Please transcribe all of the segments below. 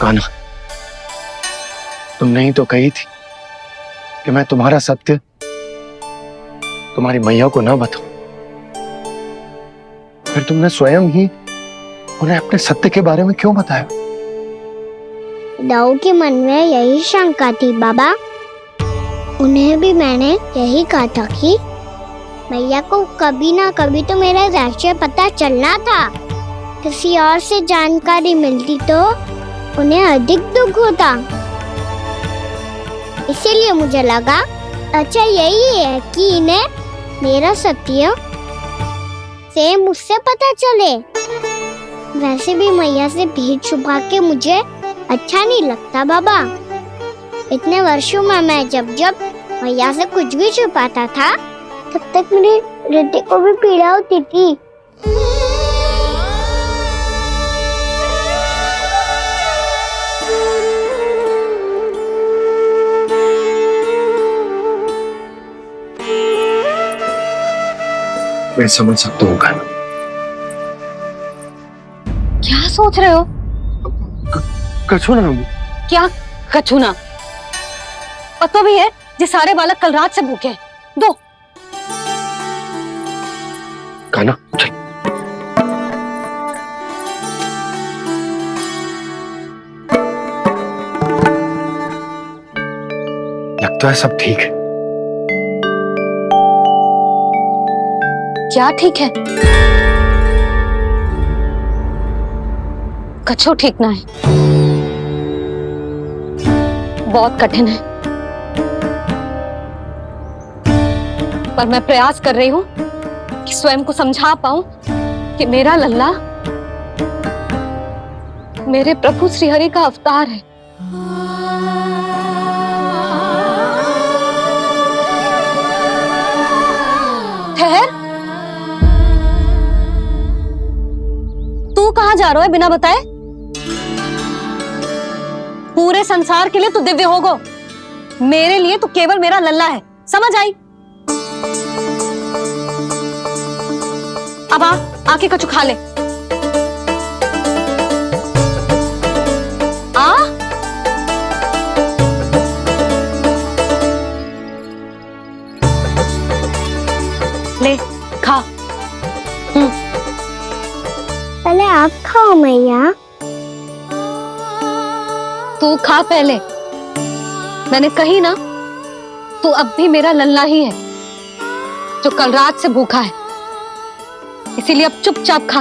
कान्हा, तुमने ही तो कही थी कि मैं तुम्हारा सत्य तुम्हारी मैया को ना बताऊं। फिर तुमने स्वयं ही उन्हें अपने सत्य के बारे में क्यों बताया? दाऊ के मन में यही शंका थी बाबा। उन्हें भी मैंने यही कहा था कि मैया को कभी ना कभी तो मेरा रहस्य पता चलना था। किसी और से जानकारी मिलती तो उन्हें अधिक दुख होता। इसीलिए मुझे लगा अच्छा यही है कि इन्हें मेरा सत्य से मुझसे पता चले। वैसे भी मैया से भेद छुपा के मुझे अच्छा नहीं लगता बाबा। इतने वर्षों में मैं जब जब मैया से कुछ भी छुपाता था तब तक मेरे हृदय को भी पीड़ा होती थी। मैं समझ सकता हूँ कान्हा। क्या सोच रहे हो? कछु ना। क्या कछु ना? पता भी है ये सारे बालक कल रात से भूखे हैं। दो। कान्हा चल। लगता है सब ठीक है। क्या ठीक है? कछु ठीक ना है। बहुत कठिन है, पर मैं प्रयास कर रही हूं कि स्वयं को समझा पाऊं कि मेरा लल्ला मेरे प्रभु श्रीहरि का अवतार है। ठहर, तू कहां जा रहा है बिना बताए? पूरे संसार के लिए तू दिव्य होगो, मेरे लिए तू केवल मेरा लल्ला है। समझ आई? अब आके कछु खा ले। आ ले खा। पहले आप खाओ मैया। तू खा पहले। मैंने कही ना, तू अब भी मेरा लल्ला ही है जो कल रात से भूखा है। इसीलिए अब चुपचाप खा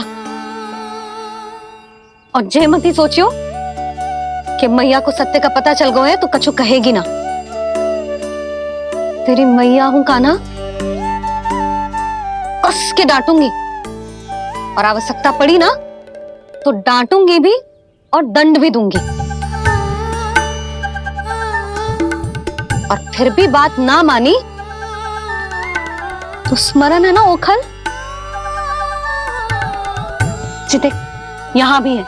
और जय मत ही सोचियो कि मैया को सत्य का पता चल गया है तो कछु कहेगी ना। तेरी मैया हूं कान्हा, कस के डांटूंगी और आवश्यकता पड़ी ना तो डांटूंगी भी और दंड भी दूंगी। और फिर भी बात ना मानी तो स्मरण है ना ओखल? देख, यहां भी है।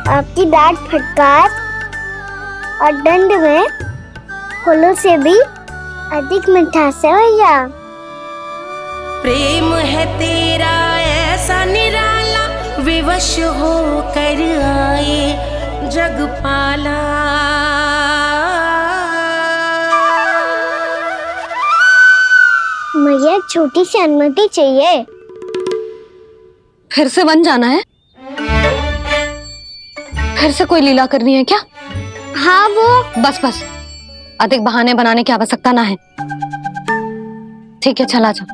आपकी डांट फटकार और दंड में फूलों से भी अधिक मिठास है भैया। प्रेम है तेरा ऐसा निराला, विवश हो कर आए जग पाला। मुझे छोटी सी अनुमति चाहिए। फिर से वन जाना है? फिर से कोई लीला करनी है क्या? हाँ वो बस बस, अधिक बहाने बनाने की आवश्यकता ना है। ठीक है चला जा,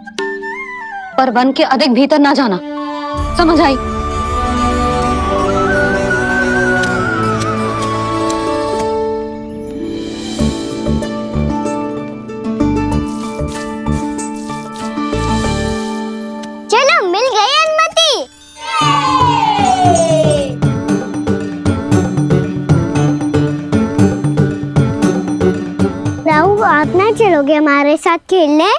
पर वन के अधिक भीतर ना जाना। समझ आई? चलो मिल गई अनुमति। राहु आप ना चलोगे हमारे साथ खेलने?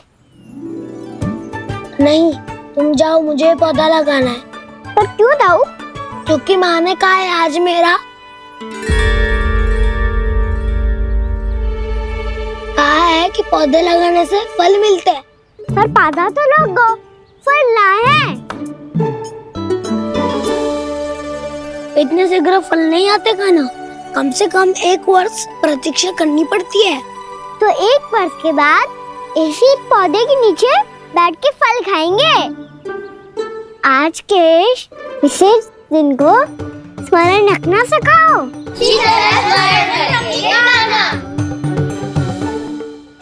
नहीं, तुम जाओ, मुझे पौधा लगाना है। पर क्यों दाऊ? क्योंकि माँ ने कहा है आज मेरा पौधे लगाने से फल मिलते हैं। पर पौधा तो लगो, फल ना है। इतने शीघ्र फल नहीं आते खाना, कम से कम 1 वर्ष प्रतीक्षा करनी पड़ती है। तो 1 वर्ष के बाद इसी पौधे के नीचे बैठ के फल खाएंगे। आज के विशेष दिन को स्मरण रखना सिखाओ।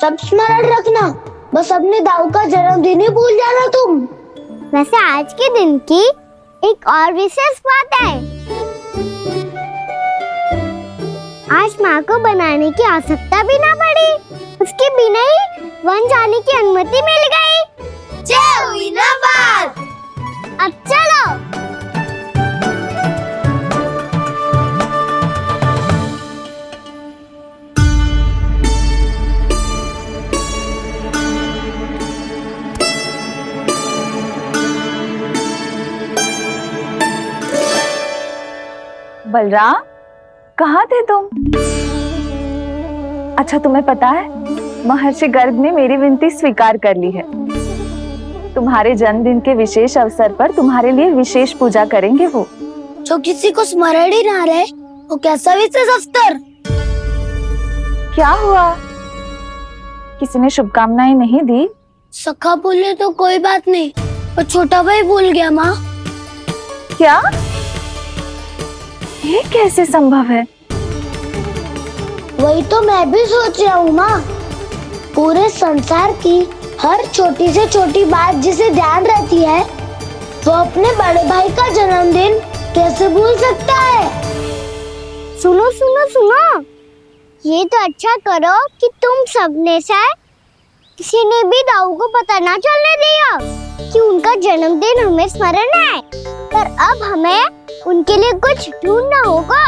सब स्मरण रखना, बस अपने दाऊ का जन्मदिन ही भूल जाना तुम। वैसे आज के दिन की एक और विशेष बात है। आज माँ को बनाने की आवश्यकता भी ना पड़ी, उसके बिना ही वन जाने की अनुमति मिल गई। जय हुई ना बात। अब चलो। बलराम, कहाँ थे तुम? अच्छा, तुम्हें पता है महर्षि गर्ग ने मेरी विनती स्वीकार कर ली है। तुम्हारे जन्मदिन के विशेष अवसर पर तुम्हारे लिए विशेष पूजा करेंगे वो। जो किसी को स्मरण ही ना रहे, वो कैसा विशेष अवसर? क्या हुआ? किसी ने शुभकामनाएं नहीं दी? सखा बोले तो कोई बात नहीं, पर छोटा भाई भूल गया माँ। क्या? ये कैसे संभव है? वही तो मैं भी सोच रहा हूँ माँ। पूरे संसार की हर छोटी से छोटी बात जिसे ध्यान रहती है, वो अपने बड़े भाई का जन्मदिन कैसे भूल सकता है? सुनो सुनो सुनो, ये तो अच्छा करो कि तुम सबने से किसी ने भी दाऊ को पता ना चलने दिया कि उनका जन्मदिन हमें स्मरण है। पर अब हमें उनके लिए कुछ ढूंढना होगा।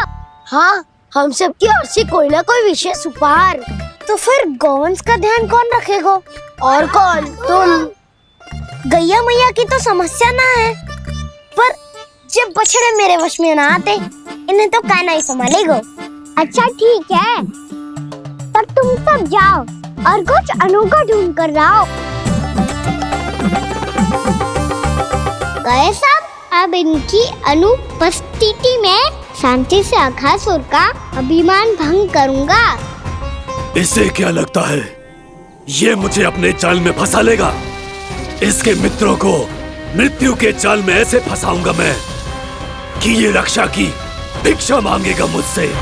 हाँ, हम सबकी ओर से कोई ना कोई विशेष उपहार। तो फिर गौवंश का ध्यान कौन रखेगा? और कौन? तुम। गैया मैया की तो समस्या ना है, पर जब बछड़े मेरे वश में ना आते, इन्हें तो कान्हा ही संभालेगा। अच्छा ठीक है, पर तुम सब जाओ और कुछ अनोखा ढूंढ कर लाओ। गए सब? अब इनकी अनुपस्थिति में शांति से अघासुर का अभिमान भंग करूंगा। इसे क्या लगता है ये मुझे अपने जाल में फंसा लेगा? इसके मित्रों को मृत्यु के जाल में ऐसे फंसाऊंगा मैं कि ये रक्षा की भिक्षा मांगेगा मुझसे।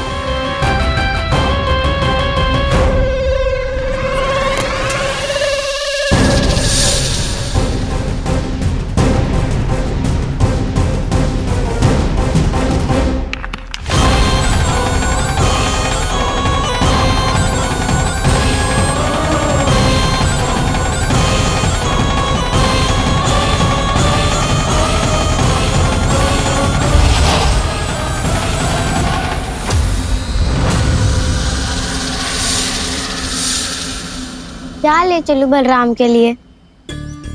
क्या ले चलूं बलराम के लिए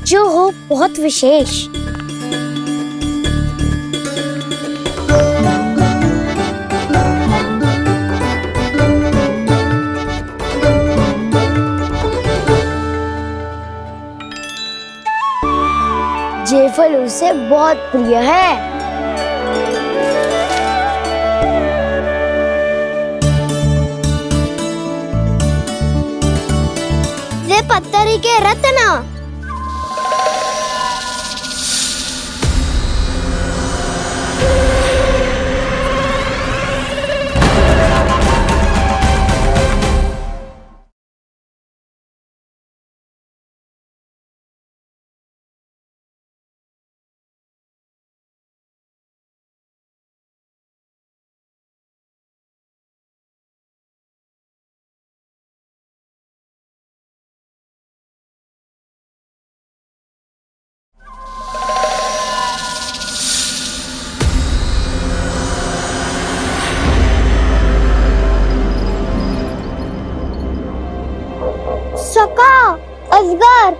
जो हो बहुत विशेष? ये फल उसे बहुत प्रिय है। ये पत्थरी के रत्न। सका, अजगर।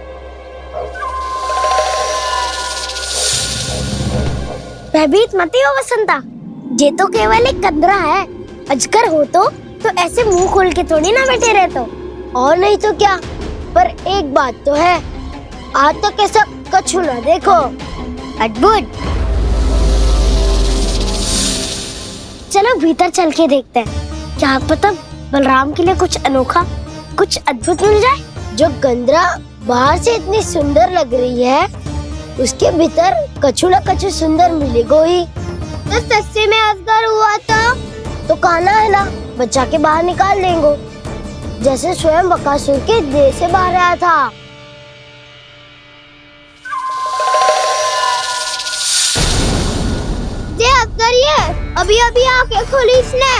भयभीत मत हो वसंता, ये तो केवल एक कंदरा है। अजगर हो तो ऐसे मुंह खोल के थोड़ी ना बैठे रहते। और नहीं तो क्या, पर एक बात तो है, आज तक ऐसा कछु ना देखो। अद्भुत। चलो भीतर चल के देखते हैं, क्या पता बलराम के लिए कुछ अनोखा, कुछ अद्भुत मिल जाए। जो गंदरा बाहर से इतनी सुंदर लग रही है, उसके भीतर कछु न कछु सुंदर मिलेगा ही। तो सस्ते में अजगर हुआ तो काना है ना, बच्चा के बाहर निकाल देंगे, जैसे स्वयं बकासुर के देह से बाहर आया था। ये अजगर ये अभी अभी आंखें खोली इसने।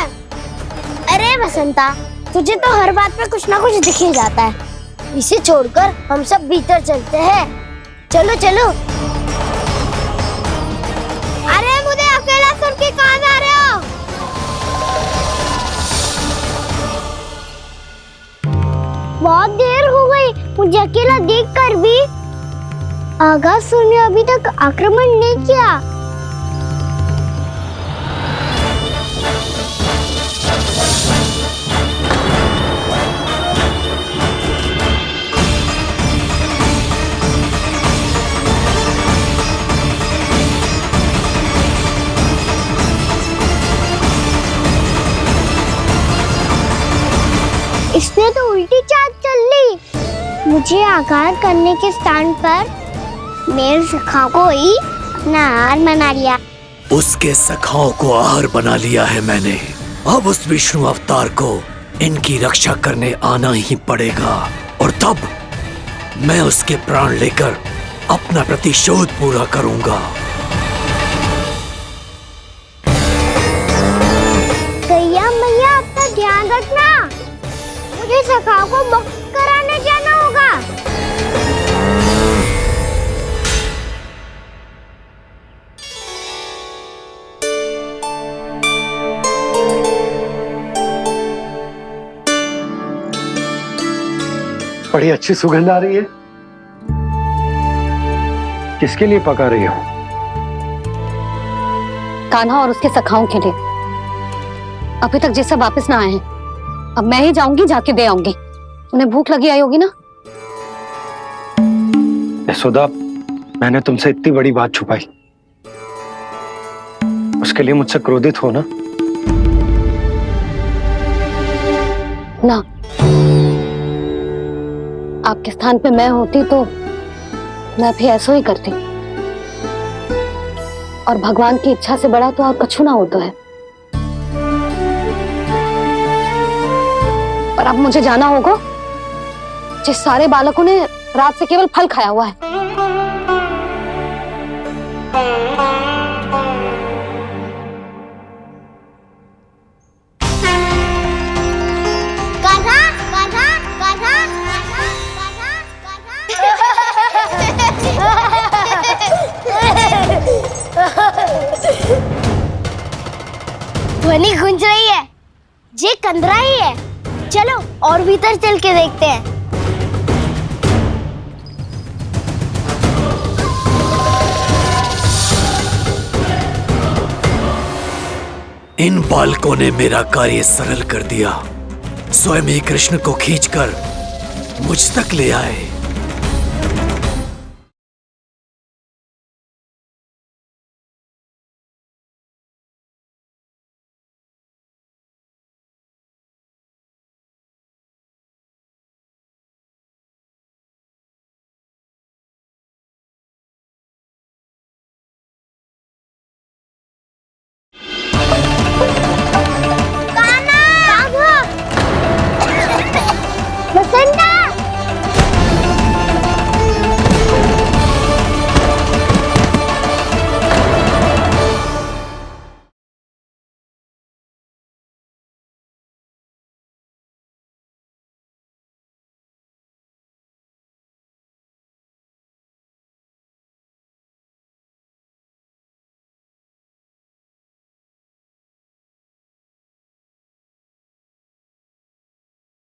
अरे बसंता, तुझे तो हर बात पे कुछ ना कुछ दिख ही जाता है। इसे छोड़कर हम सब भीतर चलते हैं। चलो चलो। अरे मुझे अकेला सुन के कहाँ जा रहे हो? बहुत देर हो गई मुझे अकेला देखकर भी। आगासुर ने अभी तक आक्रमण नहीं किया। इसने तो उल्टी चाल चल ली। मुझे आघात करने के स्थान पर मेरे सखा को ही अपना आहार बना लिया। उसके सखाओं को आहार बना लिया है मैंने। अब उस विष्णु अवतार को इनकी रक्षा करने आना ही पड़ेगा, और तब मैं उसके प्राण लेकर अपना प्रतिशोध पूरा करूंगा। गैया मैया, अपना ध्यान रखना। मुझे सखा को मुक्त कराने जाना होगा। बड़ी अच्छी सुगंध आ रही है। किसके लिए पका रही हो? कान्हा और उसके सखाओं के लिए। अभी तक जैसा वापस ना आए हैं, अब मैं ही जाऊंगी, जाके दे आऊंगी। उन्हें भूख लगी आई होगी ना। यशोदा, मैंने तुमसे इतनी बड़ी बात छुपाई, उसके लिए मुझसे क्रोधित हो ना? ना, आपके स्थान पे मैं होती तो मैं भी ऐसा ही करती। और भगवान की इच्छा से बड़ा तो और कछु ना होता है। पर अब मुझे जाना होगा। जिस सारे बालकों ने रात से केवल फल खाया हुआ है। कान्हा, कान्हा, कान्हा, कान्हा, कान्हा। ध्वनि गूंज रही है, ये कंदरा ही है। चलो और भीतर चल के देखते हैं। इन बालकों ने मेरा कार्य सरल कर दिया। स्वयं ही कृष्ण को खींचकर मुझ तक ले आए।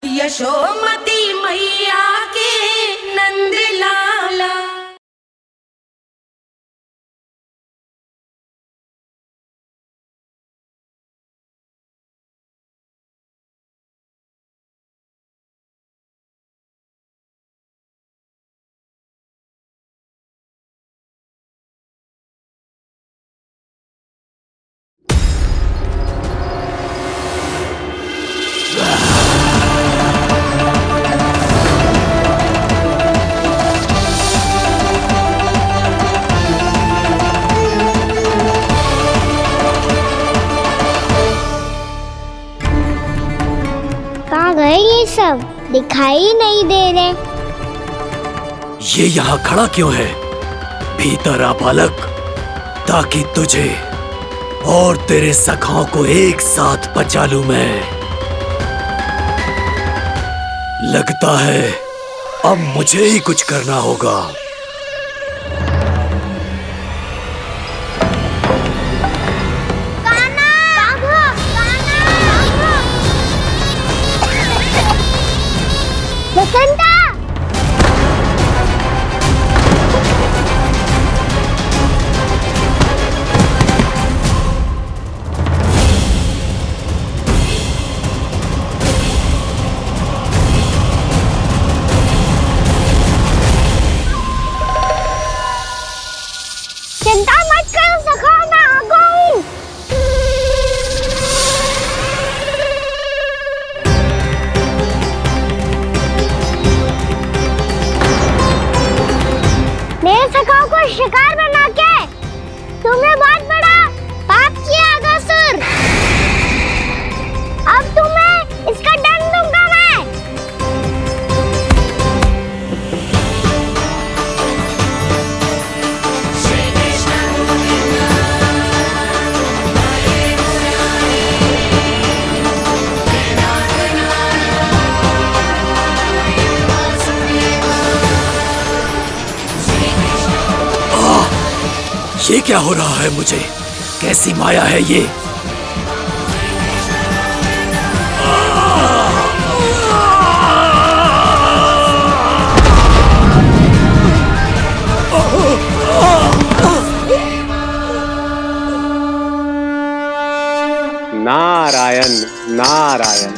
यशोमती मैया के नंद लाला। ये सब? दिखाई नहीं दे रहे। ये यहाँ खड़ा क्यों है? भीतर आ बालक, ताकि तुझे और तेरे सखाओं को एक साथ बचा लूं मैं। लगता है अब मुझे ही कुछ करना होगा। बसंता! चिंता मत करो सखा, मैं आ गई। मेरे सखाओं को शिकार बना के तुमने बहुत बड़ा पाप किया अगासुर। अब तुम्हें इसका दंड दूंगा मैं। ये क्या हो रहा है मुझे? कैसी माया है ये? नारायण नारायण।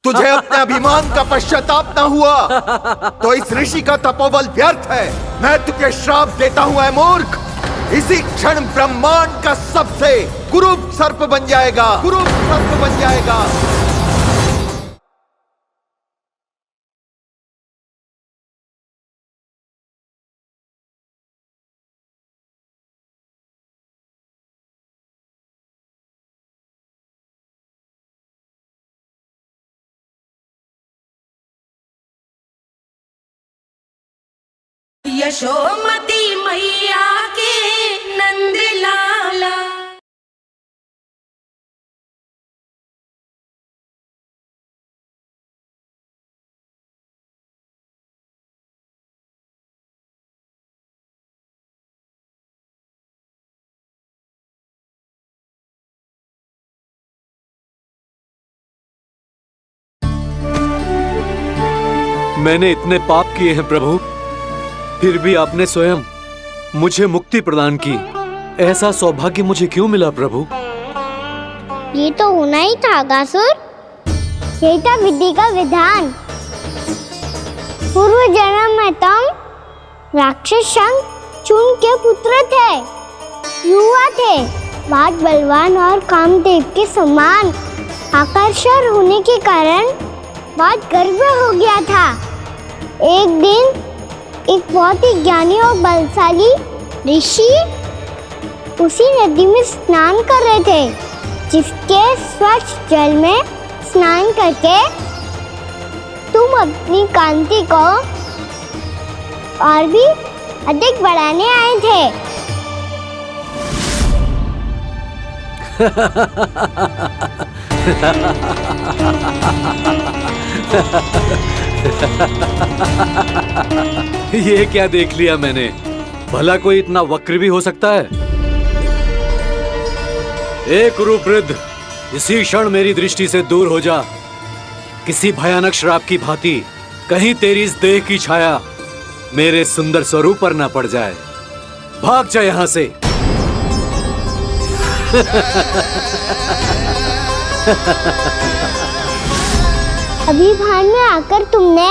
तुझे अपने अभिमान का पश्चाताप न हुआ तो इस ऋषि का तपोबल व्यर्थ है। मैं तुझे श्राप देता हूं ऐ मूर्ख। इसी क्षण ब्रह्मांड का सबसे कुरूप सर्प बन जाएगा, कुरूप सर्प बन जाएगा। यशोमती मैया के नंद लाला। मैंने इतने पाप किए हैं प्रभु, फिर भी आपने स्वयं मुझे मुक्ति प्रदान की। ऐसा सौभाग्य मुझे क्यों मिला प्रभु? ये तो होना ही था अगासुर। यही था विधि का विधान। पूर्व जन्म में तुम राक्षस शंखचूड़ के पुत्र थे, युवा थे, बहुत बलवान और कामदेव के समान आकर्षण होने के कारण बहुत गर्व हो गया था। एक दिन एक बहुत ही ज्ञानी और बलशाली ऋषि उसी नदी में स्नान कर रहे थे, जिसके स्वच्छ जल में स्नान करके तुम अपनी कांति को और भी अधिक बढ़ाने आए थे। ये क्या देख लिया मैंने? भला कोई इतना वक्र भी हो सकता है? एक कुरुवृद्ध, इसी क्षण मेरी दृष्टि से दूर हो जा। किसी भयानक श्राप की भांति कहीं तेरी इस देह की छाया मेरे सुंदर स्वरूप पर न पड़ जाए। भाग जा यहां से। अभी भान में आकर तुमने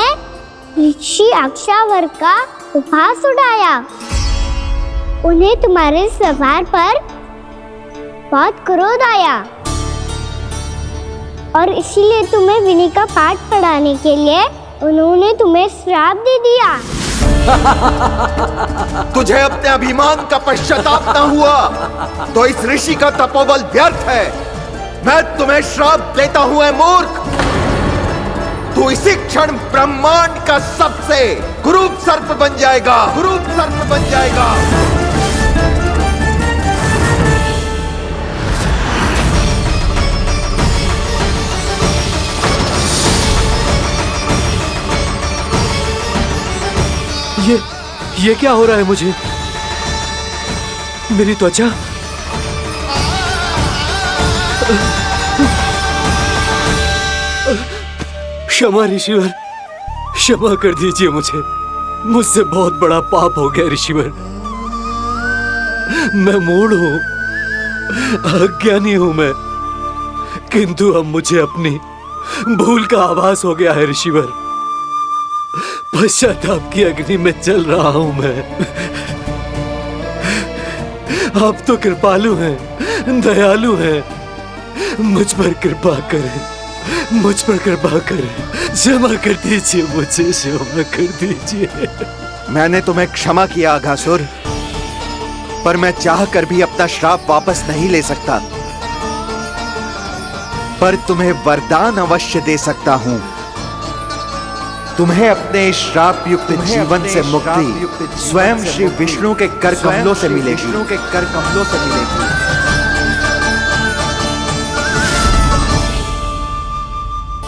ऋषि अक्षावर का उपहास उड़ाया। उन्हें तुम्हारे व्यवहार पर बहुत क्रोध आया और इसीलिए तुम्हें विनय का पाठ पढ़ाने के लिए उन्होंने तुम्हें श्राप दे दिया। तुझे अपने अभिमान का पश्चाताप न हुआ तो इस ऋषि का तपोबल व्यर्थ है। मैं तुम्हें श्राप देता हूं ऐ मूर्ख। तू इसी क्षण ब्रह्मांड का सबसे कुरूप सर्प बन जाएगा, कुरूप सर्प बन जाएगा। ये क्या हो रहा है मुझे? मेरी त्वचा क्षमा ऋषिवर, क्षमा कर दीजिए मुझे। मुझसे बहुत बड़ा पाप हो गया ऋषिवर। मैं मूढ़ हूं, अज्ञानी हूं मैं, किंतु अब मुझे अपनी भूल का आभास हो गया है ऋषिवर। पश्चाताप की अग्नि में जल रहा हूं मैं। आप तो कृपालु हैं, दयालु हैं। मुझ पर कृपा करें, मुझ पर कृपा करें। क्षमा कर दीजिए मुझे, क्षमा कर दीजिए। मैंने तुम्हें क्षमा किया अघासुर, पर मैं चाहकर भी अपना श्राप वापस नहीं ले सकता। पर तुम्हें वरदान अवश्य दे सकता हूं। तुम्हें अपने श्राप युक्त जीवन से मुक्ति स्वयं श्री विष्णु के कर कमलों से मिलेगी, विष्णु के कर कमलों से मिलेगी।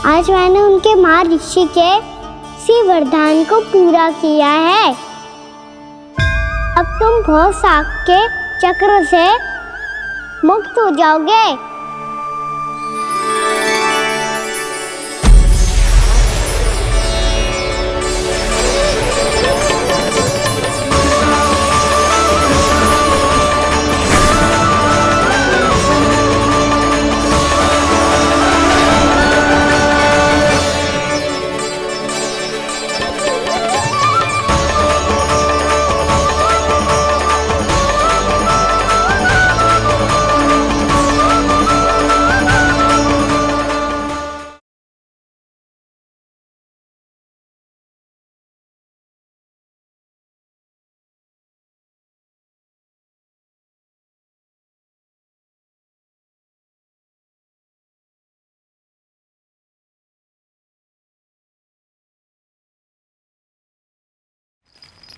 आज मैंने उनके महर्षि के इसी वरदान को पूरा किया है। अब तुम भव साग के चक्र से मुक्त हो जाओगे।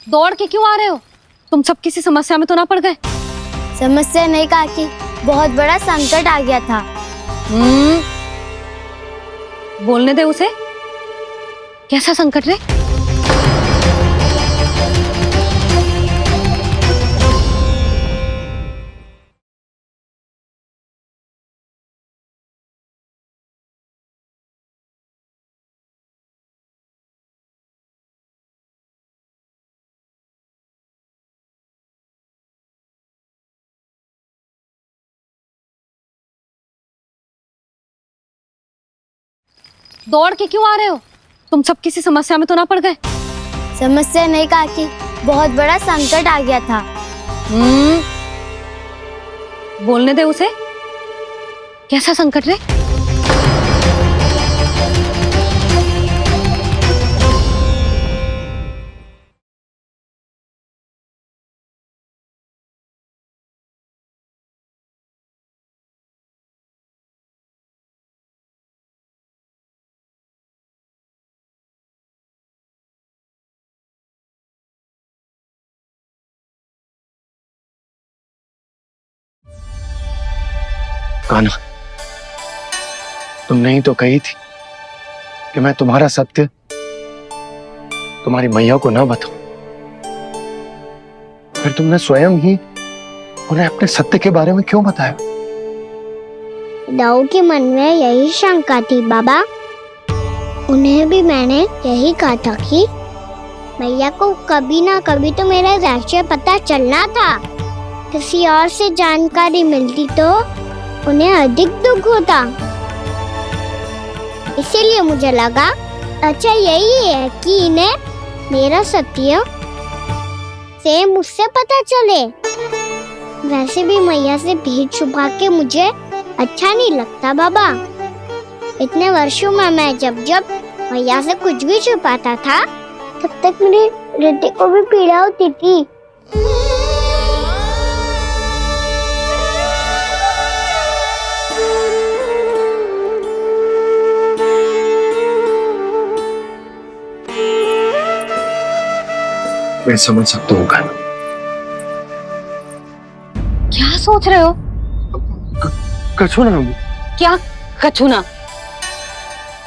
दौड़ के क्यों आ रहे हो? तुम सब किसी समस्या में तो ना पड़ गए? समस्या नहीं काकी, बहुत बड़ा संकट आ गया था। बोलने दे उसे। कैसा संकट रे? दौड़ के क्यों आ रहे हो? तुम सब किसी समस्या में तो ना पड़ गए? समस्या नहीं काकी, बहुत बड़ा संकट आ गया था। बोलने दे उसे। कैसा संकट रे? कान्हा, तुमने ही तो कही थी कि मैं तुम्हारा सत्य तुम्हारी मैया को न बताऊं, फिर तुमने स्वयं ही उन्हें अपने सत्य के बारे में क्यों बताया? दाऊ के मन में यही शंका थी बाबा। उन्हें भी मैंने यही कहा था कि मैया को कभी ना कभी तो मेरा रहस्य पता चलना था। किसी और से जानकारी मिलती तो उन्हें अधिक दुख होता। इसीलिए मुझे लगा अच्छा यही है कि इन्हें मेरा सत्य से मुझसे पता चले। वैसे भी मैया से भेद छुपा के मुझे अच्छा नहीं लगता बाबा। इतने वर्षों में मैं जब जब मैया से कुछ भी छुपाता था तब तक मेरे हृदय को भी पीड़ा होती थी। मैं समझ सकता हूँ कान्हा। क्या सोच रहे हो? कछु ना। क्या कछुना?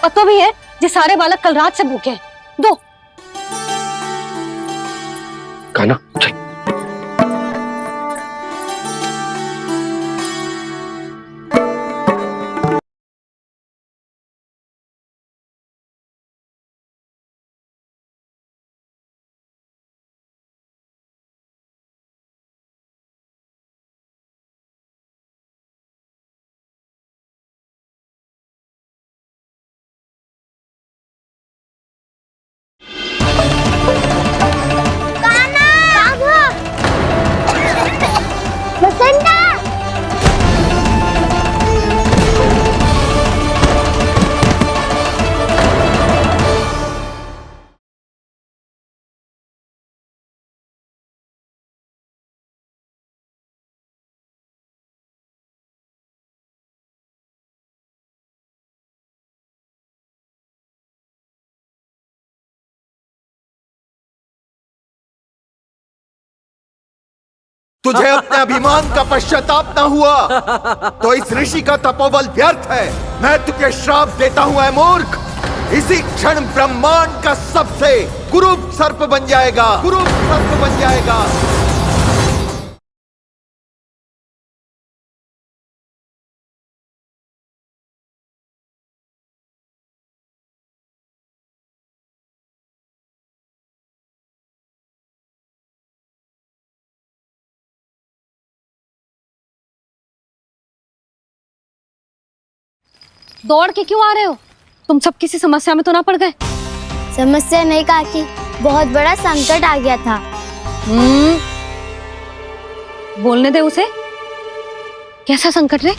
पता भी है ये सारे बालक कल रात से भूखे हैं। दो। कान्हा चल। तुझे अपने अभिमान का पश्चाताप न हुआ तो इस ऋषि का तपोबल व्यर्थ है। मैं तुझे श्राप देता हूं ऐ मूर्ख। इसी क्षण ब्रह्मांड का सबसे कुरूप सर्प बन जाएगा। कुरूप सर्प बन जाएगा। दौड़ के क्यों आ रहे हो? तुम सब किसी समस्या में तो ना पड़ गए? समस्या नहीं काकी, बहुत बड़ा संकट आ गया था। बोलने दे उसे। कैसा संकट रे?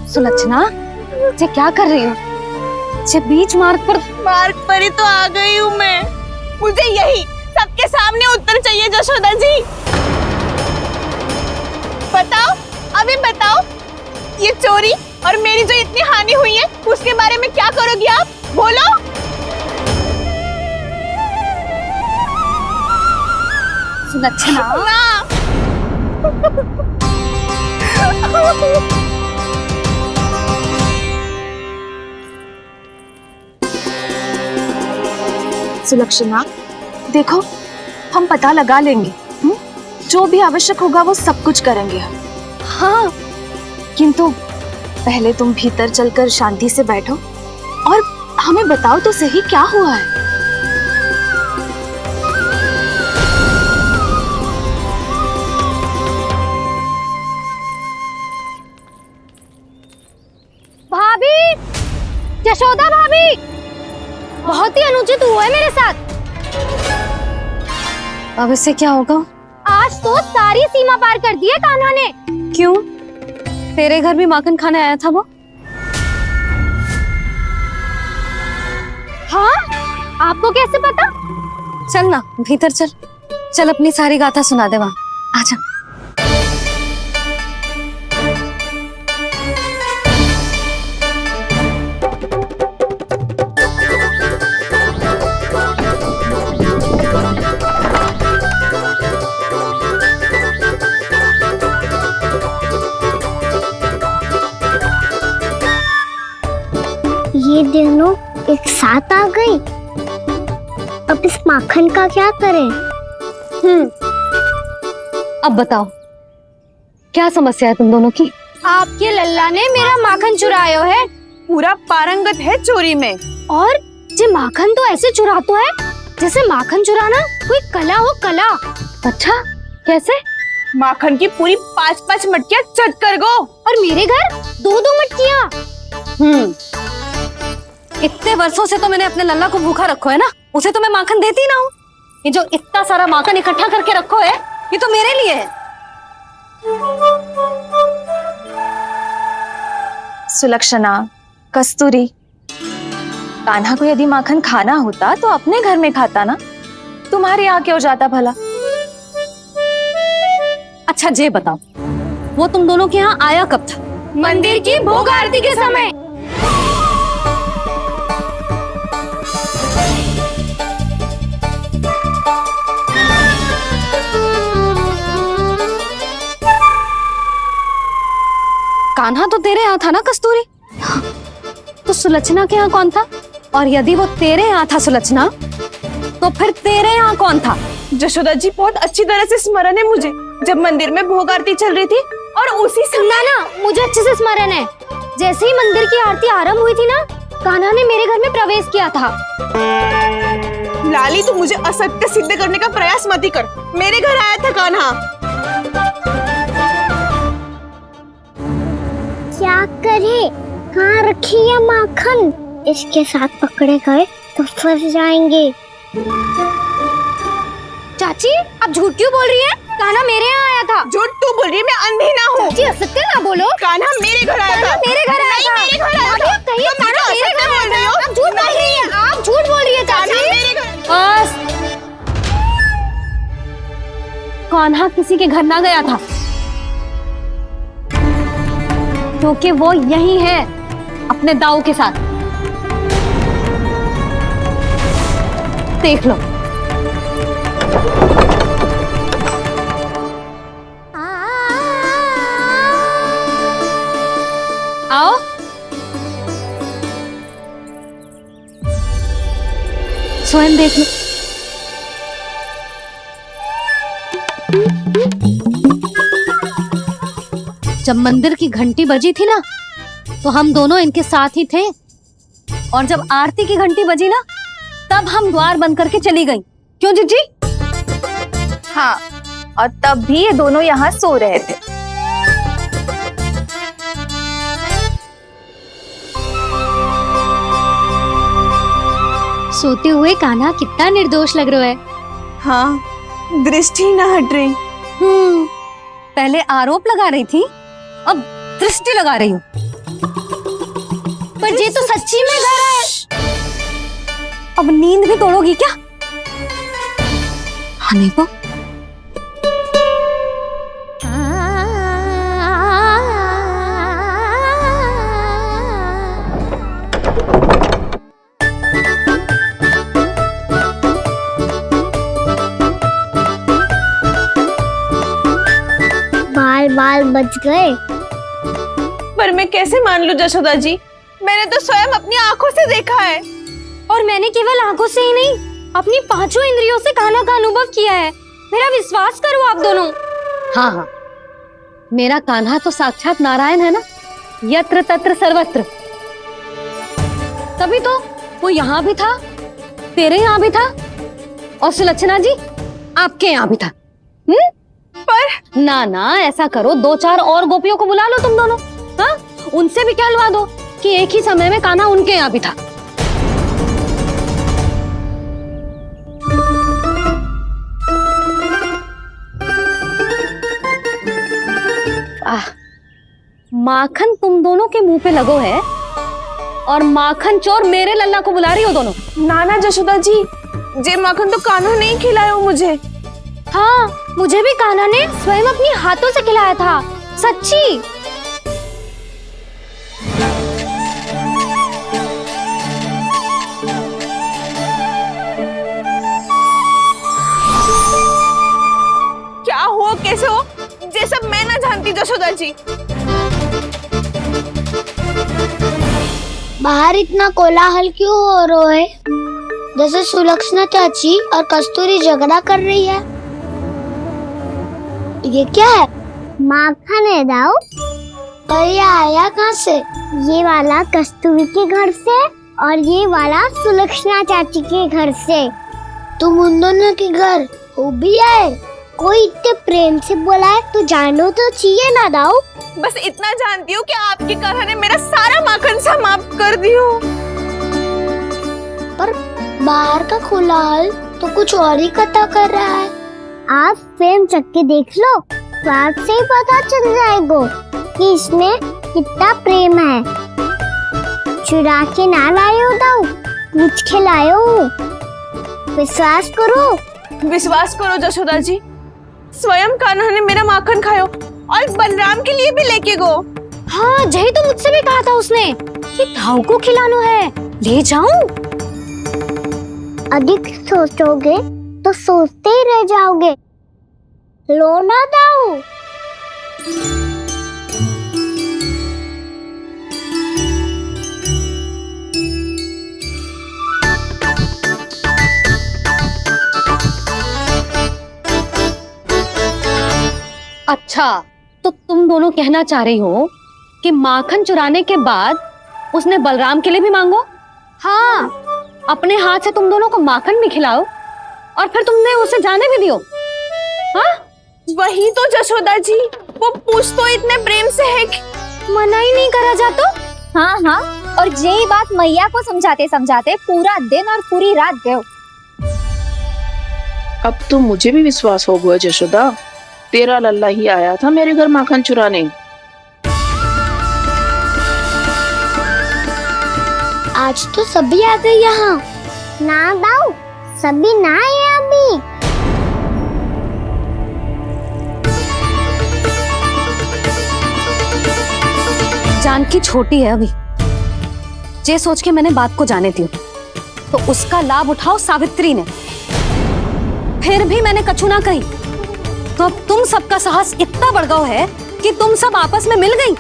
सुलक्षणा, ये क्या कर रही हो? ये बीच मार्ग पर ही तो आ गई हूँ मैं। मुझे यही सबके सामने उत्तर चाहिए जशोदा जी। बताओ, अभी बताओ, ये चोरी और मेरी जो इतनी हानि हुई है उसके बारे में क्या करोगी आप? बोलो। सुलक्षणा, सुलक्षणा, देखो हम पता लगा लेंगे। जो भी आवश्यक होगा वो सब कुछ करेंगे हम। हाँ, किंतु पहले तुम भीतर चलकर शांति से बैठो और हमें बताओ तो सही क्या हुआ है। भाभी, यशोदा भाभी, बहुत ही अनुचित हुआ है मेरे साथ। अब इससे क्या होगा? आज तो सारी सीमा पार कर दी है कान्हा ने। क्यों? तेरे घर भी माखन खाने आया था वो? हाँ, आपको कैसे पता? चल ना भीतर चल, चल अपनी सारी गाथा सुना दे वहां, आजा। ये दोनों एक साथ आ गई। अब इस माखन का क्या करें? अब बताओ क्या समस्या है तुम दोनों की? आपके लल्ला ने मेरा माखन चुरायो है, पूरा पारंगत है चोरी में। और जे माखन तो ऐसे चुरातो है जैसे माखन चुराना कोई कला हो, कला। अच्छा कैसे? माखन की पूरी 5-5 मटकियां चट कर गो, और मेरे घर 2-2 मटकियां। इतने वर्षों से तो मैंने अपने लल्ला को भूखा रखो है ना, उसे तो मैं माखन देती ना हूँ। ये जो इतना सारा माखन इकट्ठा करके रखो है, ये तो मेरे लिए है। सुलक्षणा, कस्तूरी, कान्हा को यदि माखन खाना होता तो अपने घर में खाता ना, तुम्हारे यहाँ क्यों जाता भला? अच्छा ये बताओ, वो तुम दोनों के यहाँ आया कब था? मंदिर की भोग आरती के समय। कान्हा तो तेरे यहाँ था ना कस्तूरी? तो सुलक्षणा के यहाँ कौन था? और यदि वो तेरे यहाँ था सुलक्षणा, तो फिर तेरे यहाँ कौन था? जशोदा जी, बहुत अच्छी तरह से स्मरण है मुझे, जब मंदिर में भोग आरती चल रही थी और उसी समय ना मुझे अच्छे से स्मरण है। जैसे ही मंदिर की आरती आरंभ हुई थी ना, कान्हा ने मेरे घर में प्रवेश किया था। लाली, तू मुझे असत्य सिद्ध करने का प्रयास मत ही कर। मेरे घर आया था कान्हा। क्या करे, कहाँ रखी है माखन? इसके साथ पकड़े गए तो फंस जाएंगे। चाची आप झूठ क्यों बोल रही है? कान्हा मेरे यहाँ आया था। झूठ तू बोल रही है, मैं अंधी ना हूँ। चाची असत्य ना बोलो। कान्हा मेरे घर आया था। मेरे घर आया था। मेरे घर आया था। कहिए कान्हा मेरे घर आया था। आप झूठ बोल रही है, आप झूठ बोल रही है चाची। बस, कान्हा किसी के घर ना गया था, क्योंकि वो यही है अपने दाऊ के साथ। देख लो। आओ। स्वयं देख लो। जब मंदिर की घंटी बजी थी ना, तो हम दोनों इनके साथ ही थे, और जब आरती की घंटी बजी ना, तब हम द्वार बंद करके चली गई। क्यों जीजी? हाँ, और तब भी ये दोनों यहाँ सो रहे थे। सोते हुए कान्हा कितना निर्दोष लग रहा है। हाँ, दृष्टि ना हट रही। पहले आरोप लगा रही थी, अब दृष्टि लगा रही हूँ। पर ये तो सच्ची में घर है। अब नींद भी तोड़ोगी क्या? हनी को बाल बच गए। पर मैं कैसे मान लूं जशोदा जी, मैंने तो स्वयं अपनी आंखों से देखा है। और मैंने केवल आंखों से ही नहीं, अपनी 5 इंद्रियों से कान्हा का अनुभव किया है। मेरा विश्वास करो आप दोनों। हाँ हाँ, मेरा कान्हा तो साक्षात नारायण है ना, यत्र तत्र सर्वत्र। तभी तो वो यहाँ भी था, तेरे यहाँ भी था, और सुलक्षणा जी आपके यहाँ भी था। पर ना ना, ऐसा करो, 2-4 और गोपियों को बुला लो तुम दोनों। हाँ, उनसे भी कहलवा दो कि एक ही समय में कान्हा उनके यहाँ भी था। माखन तुम दोनों के मुंह पे लगो है, और माखन चोर मेरे लल्ला को बुला रही हो दोनों। नाना जशोदा जी, जे माखन तो कान्हा ने ही खिलाया मुझे। हाँ, मुझे भी कान्हा ने स्वयं अपने हाथों से खिलाया था, सच्ची। क्या हो कैसे हो, ये सब मैं ना जानती जशोदा जी। बाहर इतना कोलाहल क्यों हो रहा है? जैसे सुलक्षणा चाची और कस्तूरी झगड़ा कर रही है। ये क्या है? माखन है दाऊ। और ये आया कहाँ से? ये वाला कस्तूरी के घर से और ये वाला सुलक्षणा चाची के घर से। तुम उन दोनों के घर वो भी आए? कोई इतने प्रेम से बोला है तो जानो तो चाहिए ना दाऊ। बस इतना जानती हूँ कि आपकी कान्हा ने मेरा सारा माखन समाप्त कर दियो। पर बाहर का कोलाहल तो कुछ और ही कथा कर रहा है। आप स्वयं चख के देख लो, स्वाद से ही पता चल जाएगा कि इसमें कितना प्रेम है। चुरा के ना लाए हो दाऊ, पूछ के लाए हो। विश्वास करो जशोदा जी, स्वयं कान्हा ने मेरा माखन खायो और बलराम के लिए भी लेके गो। हाँ, जही तो मुझसे भी कहा था उसने कि दाऊ को खिलाना है, ले जाऊं। अधिक सोचोगे तो सोचते ही रह जाओगे। लो ना दाऊ। अच्छा, तो तुम दोनों कहना चाह रही हो कि माखन चुराने के बाद उसने बलराम के लिए भी मांगो? हाँ, अपने हाथ से तुम दोनों को माखन भी खिलाओ और फिर तुमने उसे जाने भी दियो। हाँ, वही तो जशोदा जी, वो पूछ तो इतने प्रेम से है कि मना ही नहीं करा जातो। हाँ हाँ, और यही बात मैया को समझाते समझाते पूरा दिन और पूरी रात गयो। अब तो मुझे भी विश्वास हो गया जशोदा, तेरा लल्ला ही आया था मेरे घर माखन चुराने। आज तो सभी आ गए यहाँ। ना दाऊ, सभी ना आए अभी। जानकी छोटी है अभी, ये सोच के मैंने बात को जाने दी, तो उसका लाभ उठाओ सावित्री ने। फिर भी मैंने कछु ना कही, तो अब तुम सबका साहस इतना बढ़ गया है कि तुम सब आपस में मिल गई।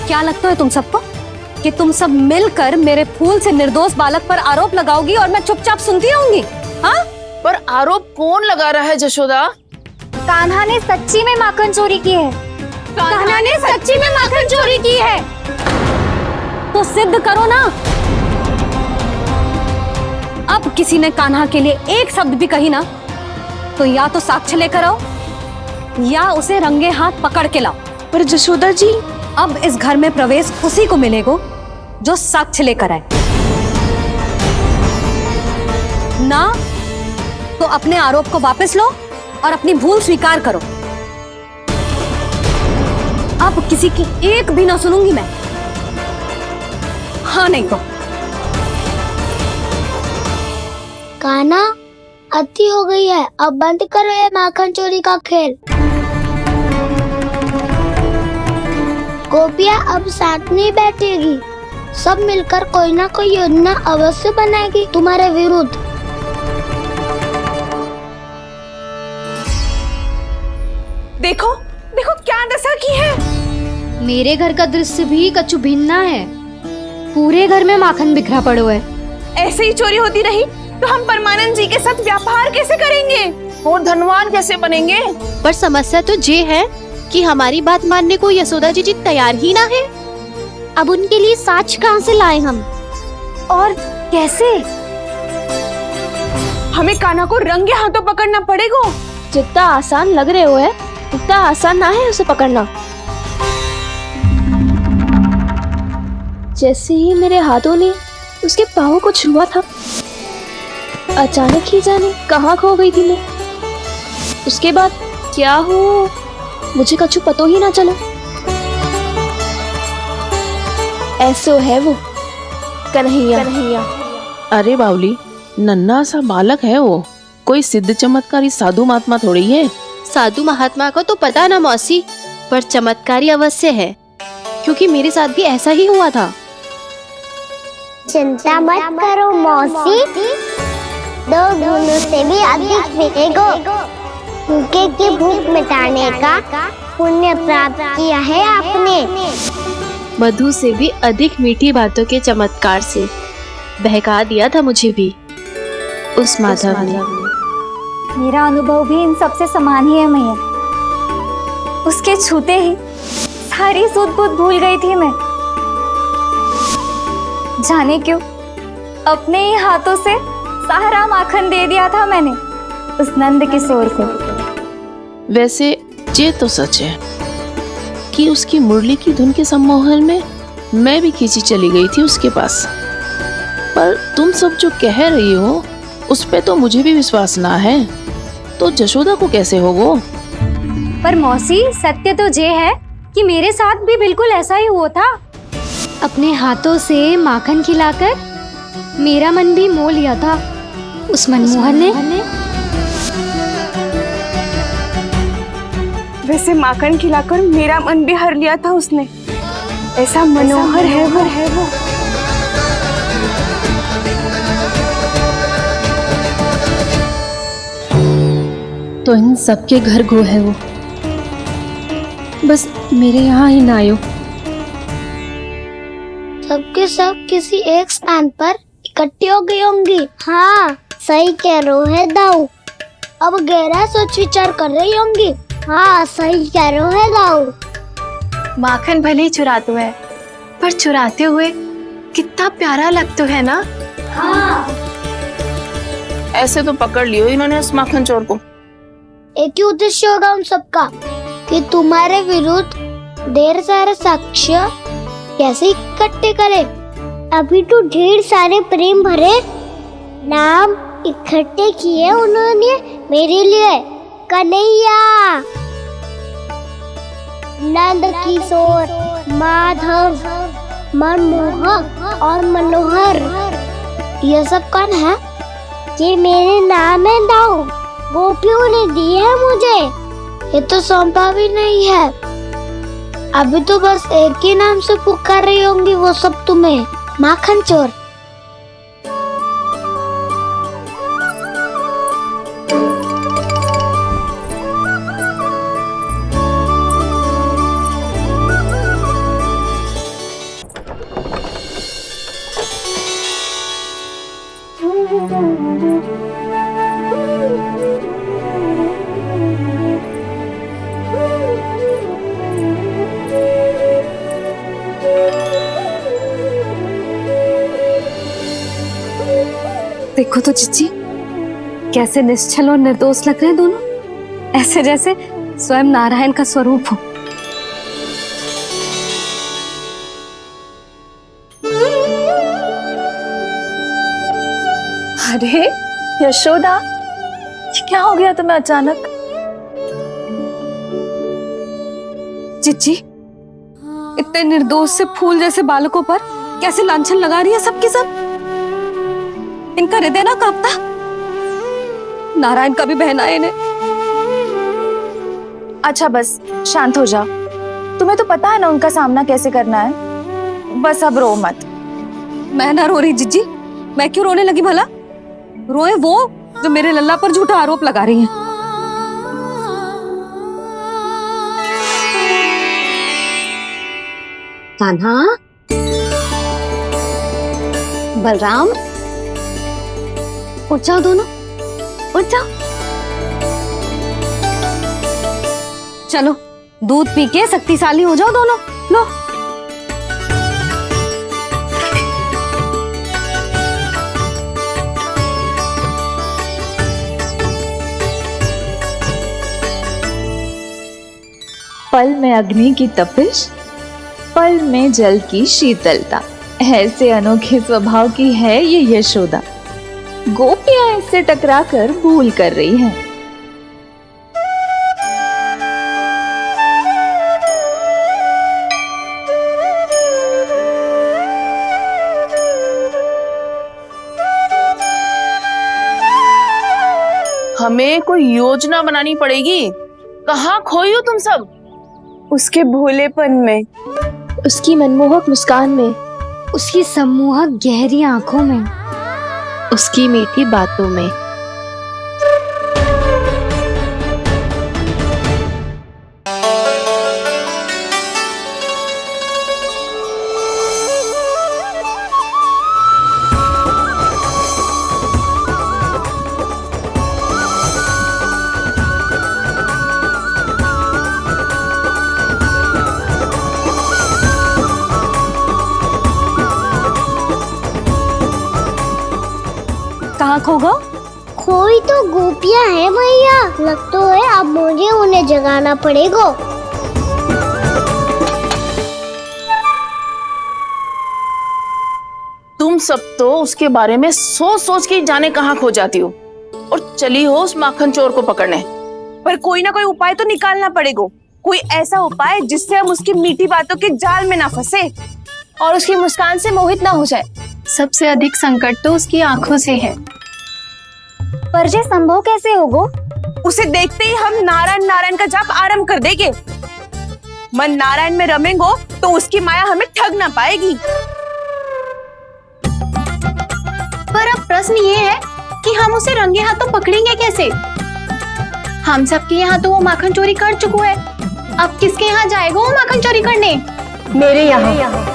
क्या लगता है तुम सबको कि तुम सब मिलकर मेरे फूल से निर्दोष बालक पर आरोप लगाओगी और मैं चुपचाप सुनती रहूंगी? हाँ, पर आरोप कौन लगा रहा है जशोदा? कान्हा ने सच्ची में माखन चोरी की है। कान्हा ने सच्ची में माखन चोरी की है तो सिद्ध करो ना। अब किसी ने कान्हा के लिए एक शब्द भी कही ना, तो या तो साक्ष्य लेकर आओ या उसे रंगे हाथ पकड़ के लाओ। पर जशोदा जी, अब इस घर में प्रवेश उसी को मिलेगा जो साक्ष्य लेकर आए। ना तो अपने आरोप को वापस लो और अपनी भूल स्वीकार करो। अब किसी की एक भी ना सुनूंगी मैं। हाँ नहीं तो कान्हा, अति हो गई है, अब बंद करो ये माखन चोरी का खेल। गोपियाँ अब साथ नहीं बैठेगी, सब मिलकर कोई ना कोई योजना अवश्य बनाएगी तुम्हारे विरुद्ध। देखो देखो क्या दशा की है। मेरे घर का दृश्य भी कछु भिन्न है। पूरे घर में माखन बिखरा पड़ो है। ऐसे ही चोरी होती रही तो हम परमानंद जी के साथ व्यापार कैसे करेंगे और धनवान कैसे बनेंगे? पर समस्या तो ये है कि हमारी बात मानने को यशोदा जी तैयार ही ना है। अब उनके लिए साक्ष्य कहाँ से लाए हम, और कैसे? हमें कान्हा को रंगे हाथों पकड़ना पड़ेगा। जितना आसान लग रहे हो है उतना आसान ना है उसे पकड़ना। जैसे ही मेरे हाथों ने उसके पाँव को छुआ था, अचानक ही जाने कहाँ खो गई थी मैं। उसके बाद क्या हो मुझे कछु पतो ही ना चला। ऐसो है वो कन्हैया। अरे बावली, नन्हा सा बालक है वो, कोई सिद्ध चमत्कारी साधु महात्मा थोड़ी है। साधु महात्मा को तो पता ना मौसी, पर चमत्कारी अवश्य है, क्योंकि मेरे साथ भी ऐसा ही हुआ था। चिंता मत करो मौसी, 2 गुनों से भी अधिक मिलेगा। भूखे की भूख मिटाने का पुण्य प्राप्त किया है आपने। मधु से भी अधिक मीठी बातों के चमत्कार से बहका दिया था मुझे भी उस माधव ने। मेरा अनुभव भी इन सबसे समान ही है मैया। उसके छूते ही सारी सूध बूध भूल गई थी मैं। जाने क्यों अपने ही हाथों से सारा माखन दे दिया था मैंने उस नंद किशोर को। वैसे ये तो सच है कि उसकी मुरली की धुन के सम्मोहन में मैं भी खींची चली गई थी उसके पास। पर तुम सब जो कह रही हो उस पे तो मुझे भी विश्वास ना है, तो जशोदा को कैसे होगा? पर मौसी सत्य तो ये है कि मेरे साथ भी बिल्कुल ऐसा ही हुआ था। अपने हाथों से माखन खिलाकर मेरा मन भी मोह लिया था उस मनमोहन ने। वैसे माखन खिलाकर मेरा मन भी हर लिया था उसने। ऐसा मनोहर है वो। तो इन सबके घर गो है वो, बस मेरे यहाँ ही ना आयो। सबके सब किसी एक स्थान पर इकट्ठी हो गई होंगी। हाँ सही कह रहे है दाऊ। अब गहरा सोच विचार कर रही होंगी। हाँ सही कह रहे है दाऊ। माखन भले ही चुराते है, पर चुराते हुए कितना प्यारा लगता है ना। हाँ ऐसे तो पकड़ लियो इन्होंने उस माखन चोर को। एक ही उद्देश्य होगा उन सबका कि तुम्हारे विरुद्ध ढेर सारे साक्ष्य कैसे इकट्ठे करे। अभी तो ढेर सारे प्रेम भरे नाम इकट्ठे किए उन्होंने मेरे लिए। कन्हैया, नंद किशोर, माधव, मनमोहक और मनोहर, ये सब कौन है? ये मेरे नाम है दाऊ। गोपियों ने दिए है मुझे, ये तो सौंपा भी नहीं है। अभी तो बस एक ही नाम से पुकार रही होंगी वो सब तुम्हें, माखन चोर। देखो तो चिच्ची, कैसे निश्चल और निर्दोष लग रहे हैं दोनों, ऐसे जैसे स्वयं नारायण का स्वरूप हो। अरे यशोदा, ये क्या हो गया तुम्हें अचानक? चिच्ची, इतने निर्दोष से फूल जैसे बालकों पर कैसे लांछन लगा रही है सबके सब। इनका हृदय ना कांपता? नारायण का भी बहना है इन्हें। अच्छा बस शांत हो जाओ, तुम्हें तो पता है ना उनका सामना कैसे करना है। बस अब रो मत। मैं ना रो रही जिज्जी, मैं क्यों रोने लगी भला? रोए वो जो मेरे लल्ला पर झूठा आरोप लगा रही हैं। कान्हा, बलराम, उठ जाओ दोनों, उठ जाओ। चलो दूध पी के शक्तिशाली हो जाओ दोनों। लो। पल में अग्नि की तपिश, पल में जल की शीतलता, ऐसे अनोखे स्वभाव की है ये यशोदा। गोपियां इससे टकराकर भूल कर रही हैं। हमें कोई योजना बनानी पड़ेगी। कहाँ खोई हो तुम सब? उसके भोलेपन में, उसकी मनमोहक मुस्कान में, उसकी सम्मोहक गहरी आंखों में, उसकी मीठी बातों में। कहाँ खो गो? कोई तो गोपियां हैं भैया, लगता है अब मुझे उन्हें जगाना पड़ेगा। तुम सब तो उसके बारे में सोच सोच के जाने कहाँ खो जाती हो और चली हो उस माखन चोर को पकड़ने। पर कोई ना कोई उपाय तो निकालना पड़ेगा। कोई ऐसा उपाय जिससे हम उसकी मीठी बातों के जाल में ना फंसे और उसकी मुस्कान से मोहित ना हो जाए। सबसे अधिक संकट तो उसकी आंखों से है। पर ये संभव कैसे होगा? उसे देखते ही हम नारायण नारायण का जाप आरंभ कर देंगे। मन नारायण में रमेंगो तो उसकी माया हमें ठग ना पाएगी। पर अब प्रश्न ये है कि हम उसे रंगे हाथों पकड़ेंगे कैसे? हम सबके यहाँ तो वो माखन चोरी कर चुका है। अब किसके यहाँ जाएगा वो माखन चोरी करने? मेरे यहाँ।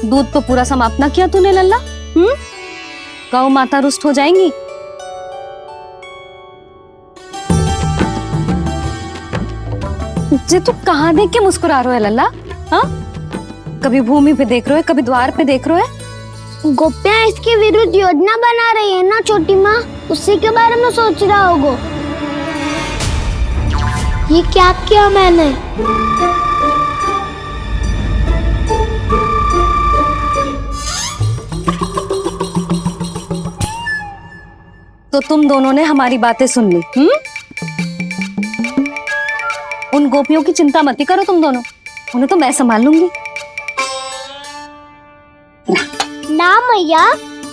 दूध तो पूरा समाप्त ना किया तूने लल्ला। गौ माता रुष्ट हो जाएंगी। जे तू कहाँ देख के मुस्कुरा रहे हो लल्ला? हाँ, कभी भूमि पे देख रहे हो, कभी द्वार पे देख रहे हो। गोपियां इसके विरुद्ध योजना बना रही है ना छोटी माँ, उसी के बारे में सोच रहा होगा। ये क्या किया मैंने? तो तुम दोनों ने हमारी बातें सुन ली। उन गोपियों की चिंता मत करो तुम दोनों, उन्हें तो मैं संभाल लूंगी। ना मैया,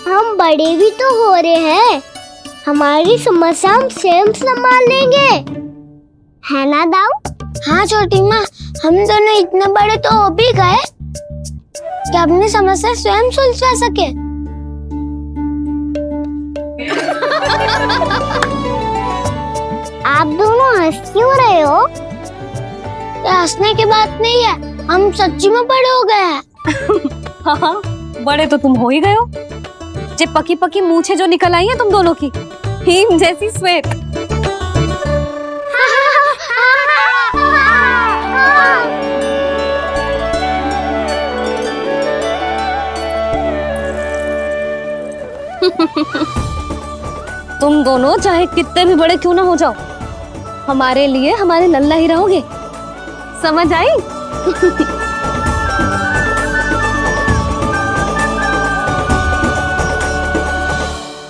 हम बड़े भी तो हो रहे हैं, हमारी समस्या हम स्वयं संभाल लेंगे, है ना दाऊ? हाँ छोटी माँ, हम दोनों इतने बड़े तो हो भी गए कि अपनी समस्या स्वयं सुलझा सके। आप दोनों हंस क्यों रहे हो? ये हंसने की बात नहीं है, हम सच्ची में बड़े हो गए हैं। हाँ, बड़े तो तुम हो ही गए हो। जे पकी पकी मूछें जो निकल आई हैं तुम दोनों की, हिम जैसी श्वेत। तुम दोनों चाहे कितने भी बड़े क्यों ना हो जाओ, हमारे लिए हमारे लल्ला ही रहोगे, समझ आई?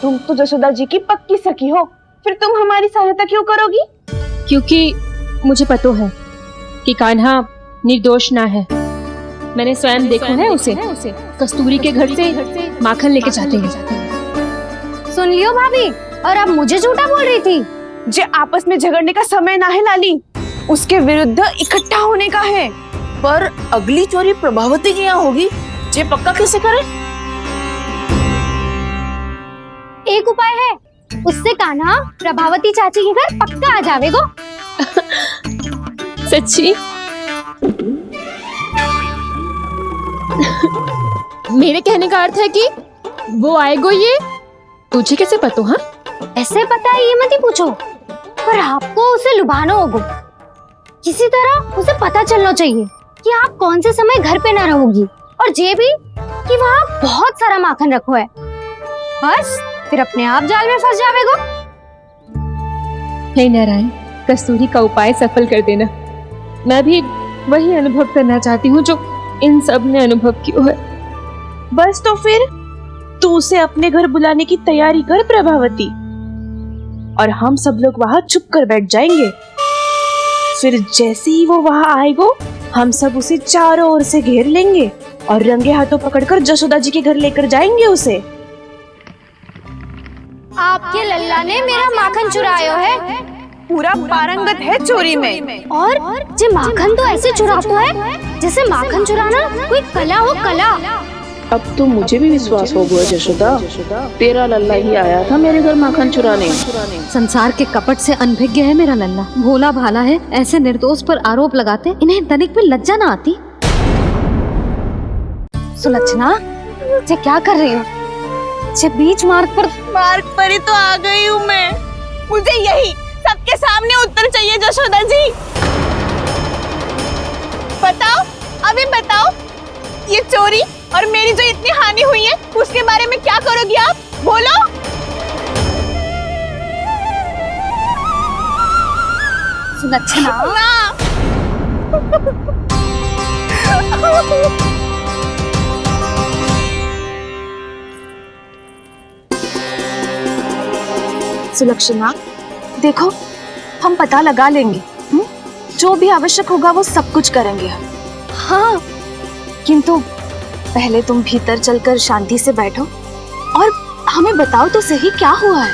तुम तो जसोदा जी की पक्की सखी हो, फिर तुम हमारी सहायता क्यों करोगी? क्योंकि मुझे पता है कि कान्हा निर्दोष ना है। मैंने स्वयं देखा है उसे कस्तूरी के घर से माखन लेके जाते हैं। सुन लियो भाभी, और अब मुझे झूठा बोल रही थी। जे आपस में झगड़ने का समय ना है लाली, उसके विरुद्ध इकट्ठा होने का है। पर अगली चोरी प्रभावती की यहाँ होगी, जे पक्का कैसे करे? एक उपाय है, उससे कान्हा प्रभावती चाची के घर पक्का आ जावेगो। सच्ची? मेरे कहने का अर्थ है कि वो आएगो। ये तुझे कैसे पता? हाँ, ऐसे पता है ये मत ही पूछो, पर आपको उसे लुभाना होगा। किसी तरह उसे पता चलना चाहिए कि आप कौन से समय घर पे ना रहोगी, और ये भी कि वहाँ बहुत सारा माखन रखो है। बस फिर अपने आप जाल में फंस जावेगो। हे नारायण, कस्तूरी का उपाय सफल कर देना। मैं भी वही अनुभव करना चाहती हूँ जो इन सब ने अनुभव किया है। बस तो फिर तू उसे अपने घर बुलाने की तैयारी कर प्रभावती, और हम सब लोग वहाँ चुप कर बैठ जाएंगे। फिर जैसे ही वो वहाँ आएगो, हम सब उसे चारों ओर से घेर लेंगे और रंगे हाथों पकड़कर जशोदा जी के घर लेकर जाएंगे उसे। आपके लल्ला ने मेरा माखन चुरायो है पूरा पारंगत है चोरी में। और जे माखन तो ऐसे चुराता है जैसे माखन चुराना कोई कला हो, कला। अब तो मुझे भी विश्वास हो गया जशोदा, तेरा लल्ला ही आया था मेरे घर माखन चुराने। संसार के कपट से अनभिज्ञ है मेरा लल्ला, भोला भाला है। ऐसे निर्दोष पर आरोप लगाते इन्हें तनिक भी लज्जा ना आती। सुलक्षणा, ये क्या कर रही हो? ये बीच मार्ग पर ही तो आ गई हूँ मैं। मुझे यही सबके सामने उत्तर चाहिए जशोदा जी। बताओ, अभी बताओ, ये चोरी और मेरी जो इतनी हानि हुई है उसके बारे में क्या करोगी आप? बोलो। सुलक्षणा, सुलक्षणा, देखो हम पता लगा लेंगे। जो भी आवश्यक होगा वो सब कुछ करेंगे हम। हाँ, किंतु पहले तुम भीतर चलकर शांति से बैठो और हमें बताओ तो सही क्या हुआ है।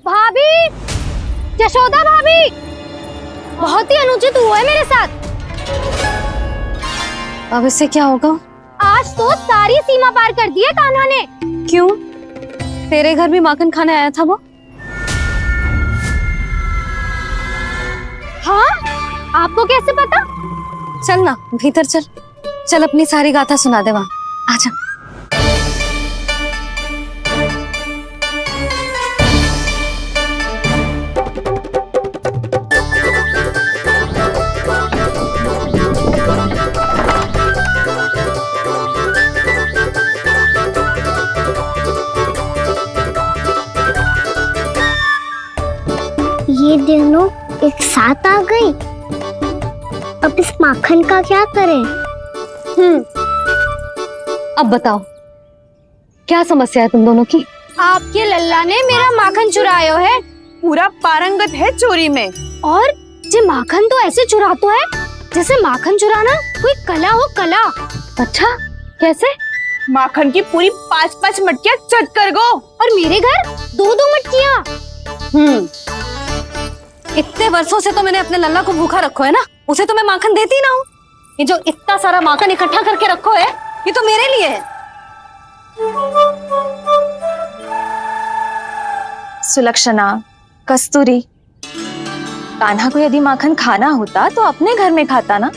भाभी, यशोदा भाभी, बहुत ही अनुचित हुआ है मेरे साथ। अब इससे क्या होगा? आज तो सारी सीमा पार कर दी है कान्हा ने। क्यों? तेरे घर भी माखन खाने आया था वो? हाँ, आपको कैसे पता? चल ना भीतर चल, चल अपनी सारी गाथा सुना दे वहाँ। आजा। ये दोनों एक साथ आ गई। अब इस माखन का क्या करें? अब बताओ क्या समस्या है तुम दोनों की? आपके लल्ला ने मेरा माखन चुरायो है। पूरा पारंगत है चोरी में। और जे माखन तो ऐसे चुराता है जैसे माखन चुराना कोई कला हो, कला। अच्छा, कैसे? माखन की पूरी 5-5 मटकियां चट कर गो। और मेरे घर 2-2 मटकियां। इतने वर्षों से तो मैंने अपने लल्ला को भूखा रखो है ना, उसे तो मैं माखन देती ना हूँ। ये जो इतना सारा माखन इकट्ठा करके रखो है ये तो मेरे लिए है। सुलक्षणा, कस्तूरी, कान्हा को यदि माखन खाना होता तो अपने घर में खाता ना,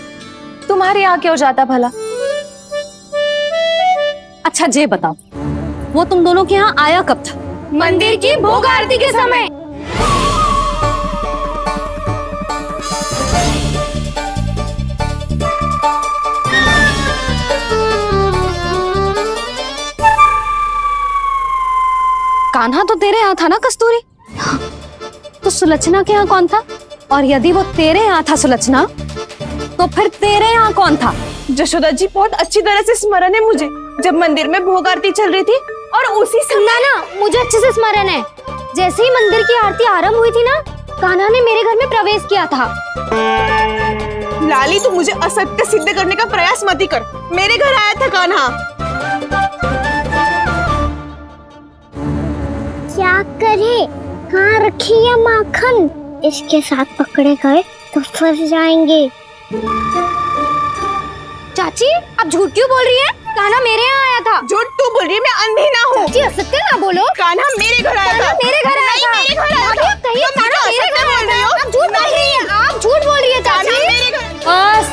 तुम्हारे यहाँ क्यों जाता भला? अच्छा ये बताओ, वो तुम दोनों के यहाँ आया कब था? मंदिर की भोग आरती के समय। कान्हा तो तेरे यहाँ था ना कस्तूरी? तो सुलक्षणा के यहाँ कौन था? और यदि वो तेरे यहाँ था सुलक्षणा, तो फिर तेरे यहाँ कौन था? जशोदा जी, बहुत अच्छी तरह से स्मरण है मुझे, जब मंदिर में भोग आरती चल रही थी और उसी समय ना, मुझे अच्छे से स्मरण है। जैसे ही मंदिर की आरती आरंभ हुई थी ना, कान्हा ने मेरे घर में प्रवेश किया था। लाली, तू मुझे असत्य सिद्ध करने का प्रयास मत ही कर। मेरे घर आया था कान्हा। क्या करे? कहाँ रखी है माखन? इसके साथ पकड़े गए तो फंस जाएंगे। चाची, आप झूठ क्यों बोल रही हैं? कान्हा मेरे यहाँ आया था। झूठ तू बोल रही है? मैं अंधी ना हूँ। चाची, असत्य ना बोलो। कान्हा मेरे घर आया था। मेरे घर आया था। मेरे घर आया था। कहिए कान्हा मेरे घर आया था। आप झूठ बोल रही हैं। आप झूठ बोल रही है चाची। बस,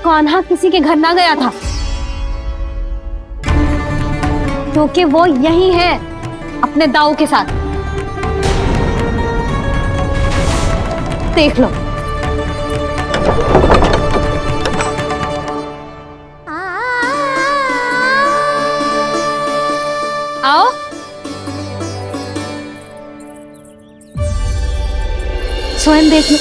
कान्हा किसी के घर ना गया था, क्योंकि वो यही है अपने दाऊ के साथ। देख लो। आओ। स्वयं देख लो।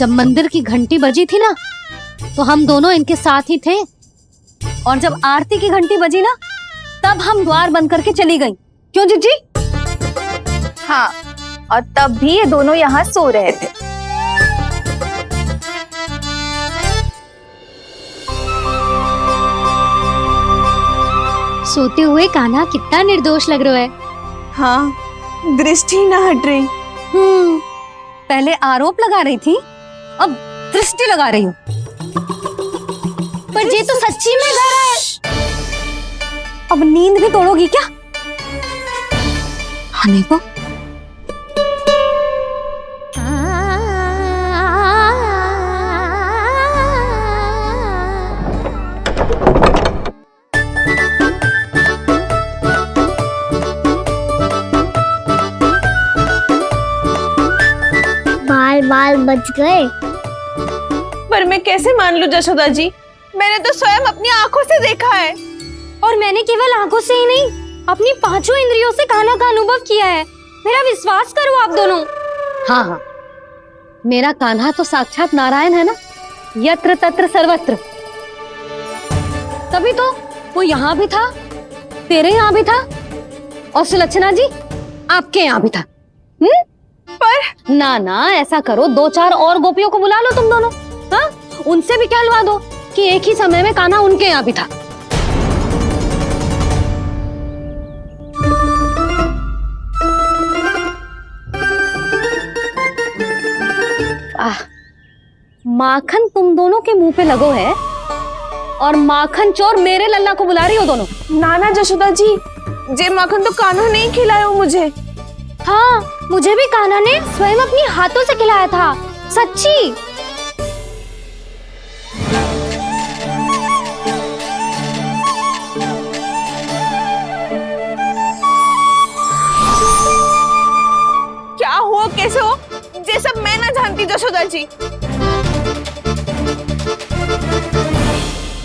जब मंदिर की घंटी बजी थी ना, तो हम दोनों इनके साथ ही थे, और जब आरती की घंटी बजी ना, तब हम द्वार बंद करके चली गई। क्यों जीजी? हाँ, और तब भी ये दोनों यहाँ सो रहे थे। सोते हुए कान्हा कितना निर्दोष लग रहा है। हाँ, दृष्टि ना हट रही। पहले आरोप लगा रही थी, अब दृष्टि लगा रही हूँ। पर ये तो सच्ची में घर है। अब नींद भी तोड़ोगी क्या? हनी को बाल बाल बच गए। पर मैं कैसे मान लूं जशोदा जी, मैंने तो स्वयं अपनी आंखों से देखा है। और मैंने केवल आंखों से ही नहीं, अपनी पांचों इंद्रियों से कान्हा का अनुभव किया है। मेरा विश्वास करो आप दोनों। हाँ हाँ, मेरा कान्हा तो साक्षात नारायण है ना, यत्र तत्र सर्वत्र। तभी तो वो यहाँ भी था, तेरे यहाँ भी था, और सुलक्षणा जी आपके यहाँ भी था। पर ना ना, ऐसा करो, 2-4 और गोपियों को बुला लो तुम दोनों। हाँ, उनसे भी कहलवा दो कि एक ही समय में कान्हा उनके यहाँ भी था। माखन तुम दोनों के मुंह पे लगो है, और माखन चोर मेरे लल्ला को बुला रही हो दोनों। नाना जशोदा जी, जे माखन तो कान्हा ने ही खिलाया मुझे। हाँ, मुझे भी कान्हा ने स्वयं अपनी हाथों से खिलाया था, सच्ची। क्या हो, कैसे हो, ये सब मैं ना जानती जशोदा जी।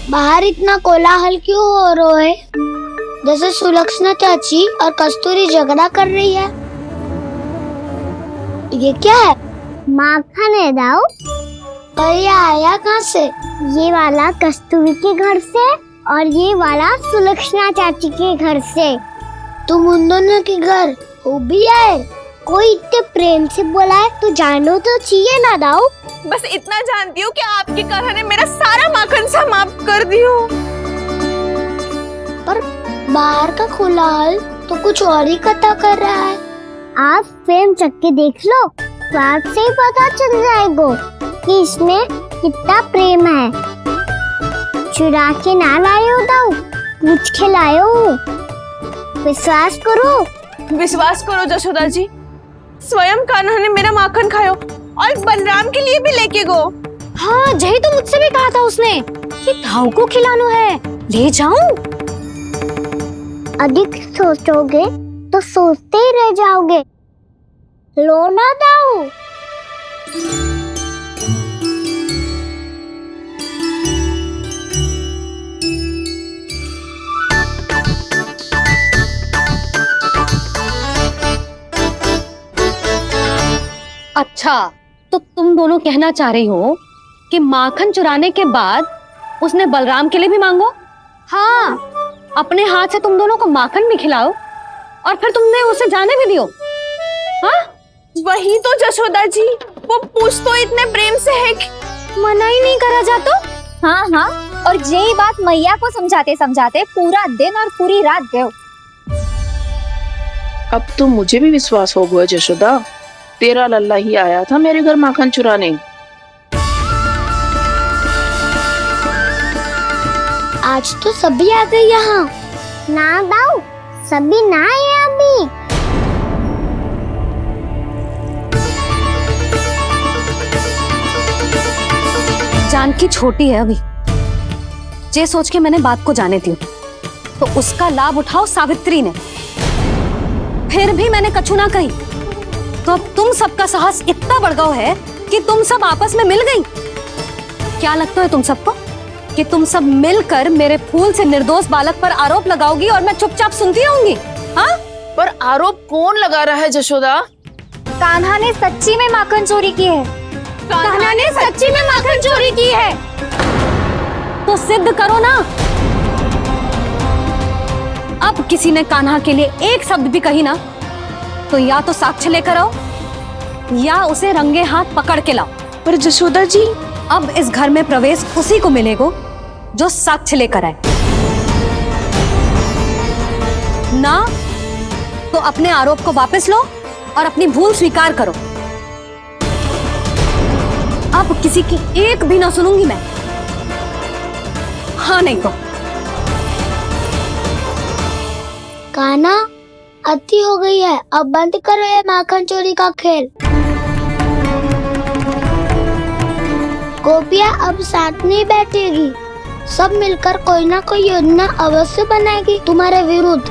बाहर इतना कोलाहल क्यों हो रहा है? जैसे सुलक्षणा चाची और कस्तूरी झगड़ा कर रही है। ये क्या है? माखन है दाऊ। और ये आया कहाँ से? ये वाला कस्तूरी के घर से, और ये वाला सुलक्षणा चाची के घर से। तुम उन दोनों के घर हो भी आए? कोई इतने प्रेम से बोला है तो जानो तो चाहिए ना दाऊ। बस इतना जानती हूँ कि आपकी कान्हा ने मेरा सारा माखन समाप्त कर दियो। पर बाहर का कोलाहल तो कुछ और ही कथा कर रहा है। आप स्वयं चख के देख लो, स्वाद से ही पता चल जाएगा कि इसमें कितना प्रेम है। चुरा के ना लाए हो दाऊ, पूछ के लाए हो। विश्वास करो जशोदा जी, स्वयं कान्हा ने मेरा माखन खायो और बलराम के लिए भी लेके गो। हाँ, जही तो मुझसे भी कहा था उसने कि दाऊ को खिलाना है, ले जाऊं। अधिक सोचोगे तो सोचते ही रह जाओगे। लो ना दाऊ। अच्छा, तो तुम दोनों कहना चाह रही हो कि माखन चुराने के बाद उसने बलराम के लिए भी मांगो? हाँ, अपने हाथ से तुम दोनों को माखन भी खिलाओ, और फिर तुमने उसे जाने भी दियो। हाँ, वही तो जशोदा जी, वो पूछ तो इतने प्रेम से है कि मना ही नहीं करा जातो। हाँ हाँ, और यही बात मैया को समझाते समझाते पूरा दिन और पूरी रात गयो। अब तो मुझे भी विश्वास हो गया जशोदा, तेरा लल्ला ही आया था मेरे घर माखन चुराने। आज तो सभी आ गए यहाँ। ना दाऊ, सभी ना आए अभी। जानकी छोटी है अभी, ये सोच के मैंने बात को जाने दी, तो उसका लाभ उठाओ सावित्री ने। फिर भी मैंने कछु ना कही, तो अब तुम सबका साहस इतना बढ़ गया है कि तुम सब आपस में मिल गई। क्या लगता है तुम सबको कि तुम सब मिलकर मेरे फूल से निर्दोष बालक पर आरोप लगाओगी और मैं चुपचाप सुनती रहूंगी? हाँ, पर आरोप कौन लगा रहा है जशोदा? कान्हा ने सच्ची में माखन चोरी की है। कान्हा ने सच्ची में माखन चोरी की है तो सिद्ध करो ना। अब किसी ने कान्हा के लिए एक शब्द भी कही ना तो या तो साक्ष्य लेकर आओ या उसे रंगे हाथ पकड़ के लाओ। पर जशोदा जी, अब इस घर में प्रवेश उसी को मिलेगा जो साक्ष्य लेकर आए। ना तो अपने आरोप को वापस लो और अपनी भूल स्वीकार करो। अब किसी की एक भी ना सुनूंगी मैं। हाँ नहीं तो कान्हा, अति हो गई है, अब बंद करो ये माखन चोरी का खेल। गोपियाँ अब साथ नहीं बैठेगी, सब मिलकर कोई ना कोई योजना अवश्य बनाएगी तुम्हारे विरुद्ध।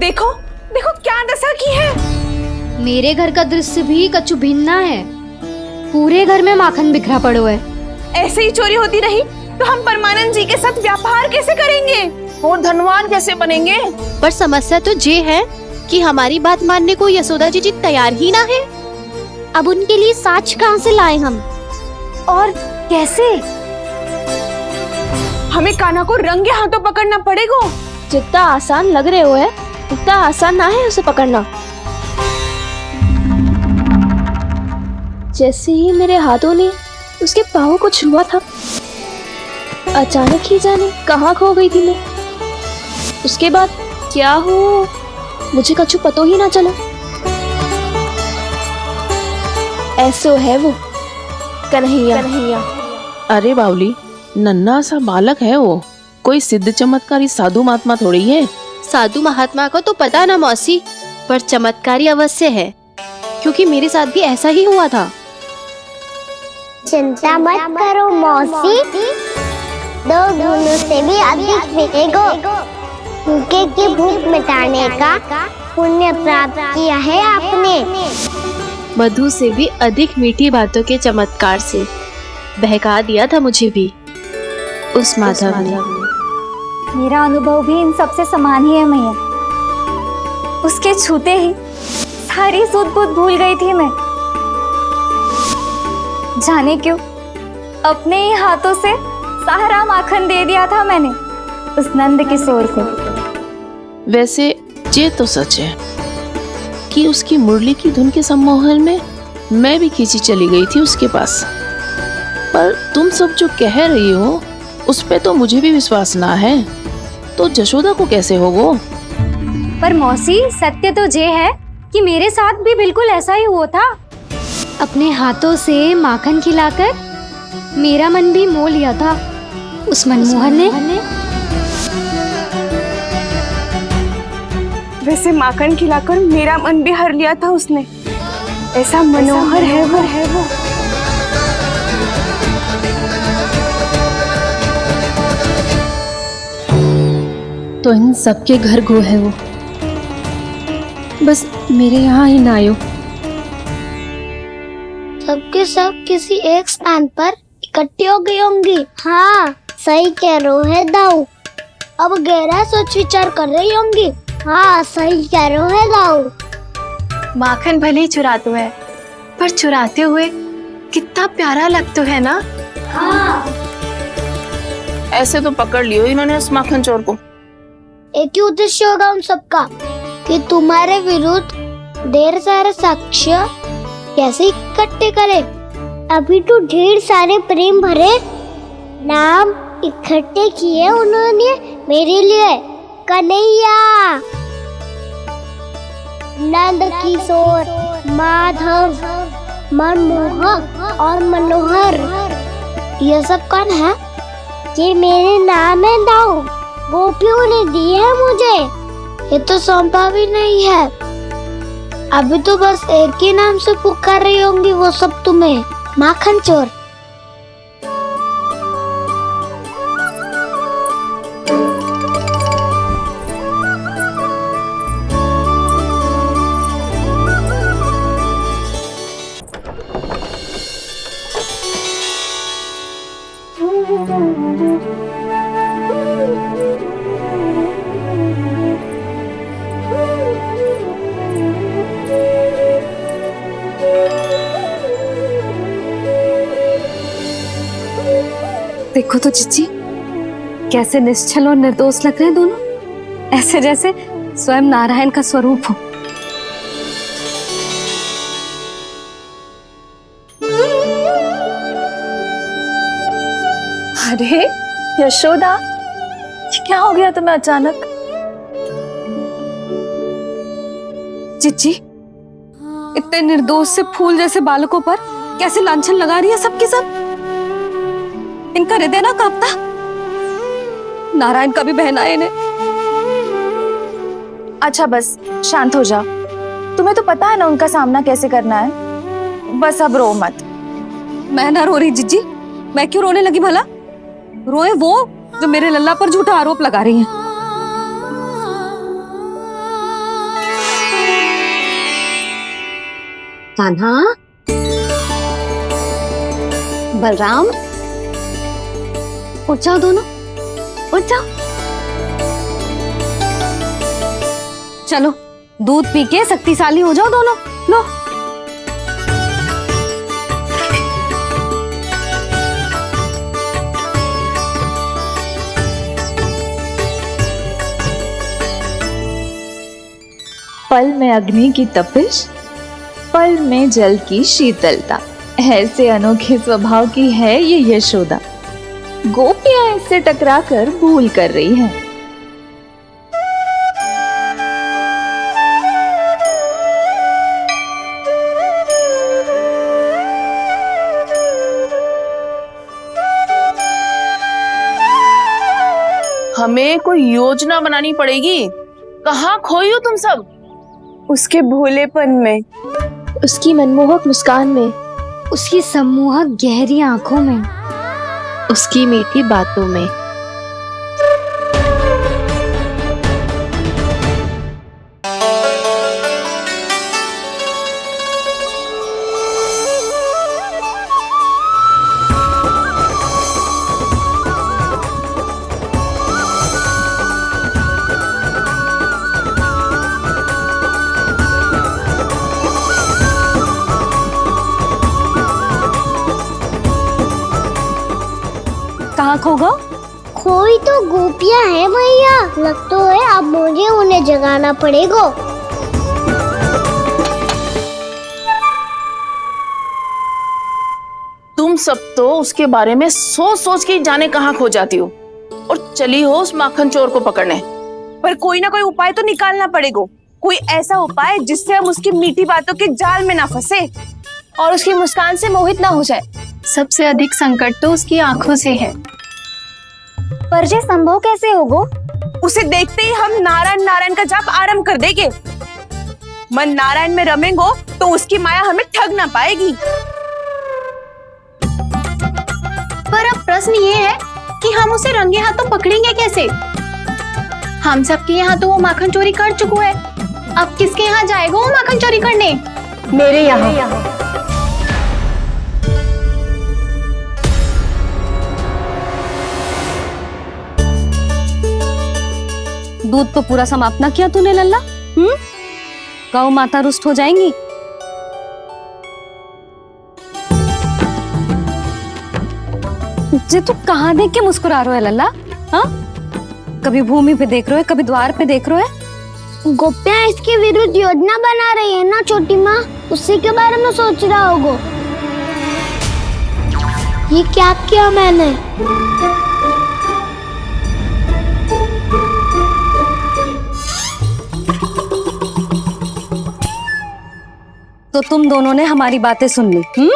देखो देखो क्या दशा की है। मेरे घर का दृश्य भी कछु भिन्न है। पूरे घर में माखन बिखरा पड़ो है। ऐसे ही चोरी होती रही तो हम परमानंद जी के साथ व्यापार कैसे करेंगे और धनवान कैसे बनेंगे। पर समस्या तो ये है कि हमारी बात मानने को यशोदा जी तैयार ही ना है। अब उनके लिए साक्ष्य कहाँ से लाए हम और कैसे? हमें कान्हा को रंगे हाथों पकड़ना पड़ेगा। जितना आसान लग रहे हो है उतना आसान ना है उसे पकड़ना। जैसे ही मेरे हाथों ने उसके पाँव को छुआ था, अचानक ही जाने कहाँ खो गई थी मैं। उसके बाद क्या हो मुझे कछु पता ही ना चला। ऐसो है वो कन्हैया। अरे बावली, नन्हा सा बालक है वो, कोई सिद्ध चमत्कारी साधु महात्मा थोड़ी है। साधु महात्मा को तो पता ना मौसी, पर चमत्कारी अवश्य है क्योंकि मेरे साथ भी ऐसा ही हुआ था। चिंता मत करो मौसी, 2 गुणों से भी अधिक मिलेगा। भूखे की भूख मिटाने का पुण्य प्राप्त किया है आपने। मधु से भी अधिक मीठी बातों के चमत्कार से बहका दिया था मुझे भी उस माधव ने। मेरा अनुभव भी इन सबसे समान ही है मैया। उसके छूते ही सारी सूध बूध भूल गई थी मैं। जाने क्यों अपने ही हाथों से सारा माखन दे दिया था मैंने उस नंद किशोर को। वैसे ये तो सच है कि उसकी मुरली की धुन के सम्मोहन में मैं भी खींची चली गई थी उसके पास। पर तुम सब जो कह रही हो उस पे तो मुझे भी विश्वास ना है, तो जशोदा को कैसे होगा? पर मौसी, सत्य तो ये है कि मेरे साथ भी बिल्कुल ऐसा ही हुआ था। अपने हाथों से माखन खिलाकर मेरा मन भी मोह लिया था उस मनमोहन ने। वैसे माखन खिलाकर मेरा मन भी हर लिया था उसने। ऐसा मनोहर है वो। तो इन सबके घर गो है वो, बस मेरे यहाँ ही ना आयो। सबके सब किसी एक स्थान पर इकट्ठी हो गई होंगी। हाँ सही कह रहे है दाऊ। अब गहरा सोच विचार कर रही होंगी। हाँ सही कह रहे है दाऊ। माखन भले ही चुराते है पर चुराते हुए कितना प्यारा लगता है ना। ऐसे तो पकड़ लियो इन्होंने उस माखन चोर को। एक ही उद्देश्य होगा उन सबका कि तुम्हारे विरुद्ध ढेर सारे साक्ष्य कैसे इकट्ठे करे। अभी तो ढेर सारे प्रेम भरे नाम इकट्ठे किए उन्होंने मेरे लिए। कन्हैया, नंद किशोर, माधव, मनमोहक और मनोहर, ये सब कौन है? ये मेरे नाम है दाऊ। गोपियों ने दिए है मुझे। ये तो सौंपा भी नहीं है। अभी तो बस एक ही नाम से पुकार रही होंगी वो सब तुम्हें, माखन चोर। देखो तो चिच्ची, कैसे निश्चल और निर्दोष लग रहे हैं दोनों, ऐसे जैसे स्वयं नारायण का स्वरूप हो। अरे यशोदा, ये क्या हो गया तुम्हें अचानक? चिच्ची, इतने निर्दोष से फूल जैसे बालकों पर कैसे लांछन लगा रही है सबके सब। इनका हृदय ना कांपता? नारायण का भी बहना है इन्हें। अच्छा बस शांत हो जाओ, तुम्हें तो पता है ना उनका सामना कैसे करना है। बस अब रो मत। मैं ना रो रही जिज्जी, मैं क्यों रोने लगी भला? रोए वो जो मेरे लल्ला पर झूठा आरोप लगा रही हैं। कान्हा, बलराम, उठ जाओ दोनों, उठ जाओ। चलो दूध पी के शक्तिशाली हो जाओ दोनों। लो। पल में अग्नि की तपिश, पल में जल की शीतलता, ऐसे अनोखे स्वभाव की है ये यशोदा। गोपियां इससे टकराकर भूल कर रही हैं। हमें कोई योजना बनानी पड़ेगी। कहाँ खोई हो तुम सब? उसके भोलेपन में, उसकी मनमोहक मुस्कान में, उसकी सम्मोहक गहरी आंखों में, उसकी मीठी बातों में। कहाँ खो गो? कोई तो गोपियां है भैया, लगता है अब मुझे उन्हें जगाना पड़ेगा। तुम सब तो उसके बारे में सोच सोच के जाने कहाँ खो जाती हो और चली हो उस माखन चोर को पकड़ने। पर कोई ना कोई उपाय तो निकालना पड़ेगा। कोई ऐसा उपाय जिससे हम उसकी मीठी बातों के जाल में ना फंसे और उसकी मुस्कान से मोहित ना हो जाए। सबसे अधिक संकट तो उसकी आंखों से है। पर ये संभव कैसे होगा? उसे देखते ही हम नारायण नारायण का जाप आरंभ कर देंगे। मन नारायण में रमेंगो तो उसकी माया हमें ठग ना पाएगी। पर अब प्रश्न ये है कि हम उसे रंगे हाथों पकड़ेंगे कैसे? हम सबके यहाँ तो वो माखन चोरी कर चुका है। अब किसके यहाँ जाएगा वो माखन चोरी करने? मेरे यहाँ। दूध तो पूरा समाप्त ना किया तूने लल्ला। गौ माता रुष्ट हो जाएंगी। जे तू कहाँ देख के मुस्कुरा रहे हो लल्ला? हाँ, कभी भूमि पे देख रहे हो, कभी द्वार पे देख रहे हो। गोपियां इसके विरुद्ध योजना बना रही है ना छोटी माँ, उसी के बारे में सोच रहा होगा। ये क्या किया मैंने? तो तुम दोनों ने हमारी बातें सुन ली।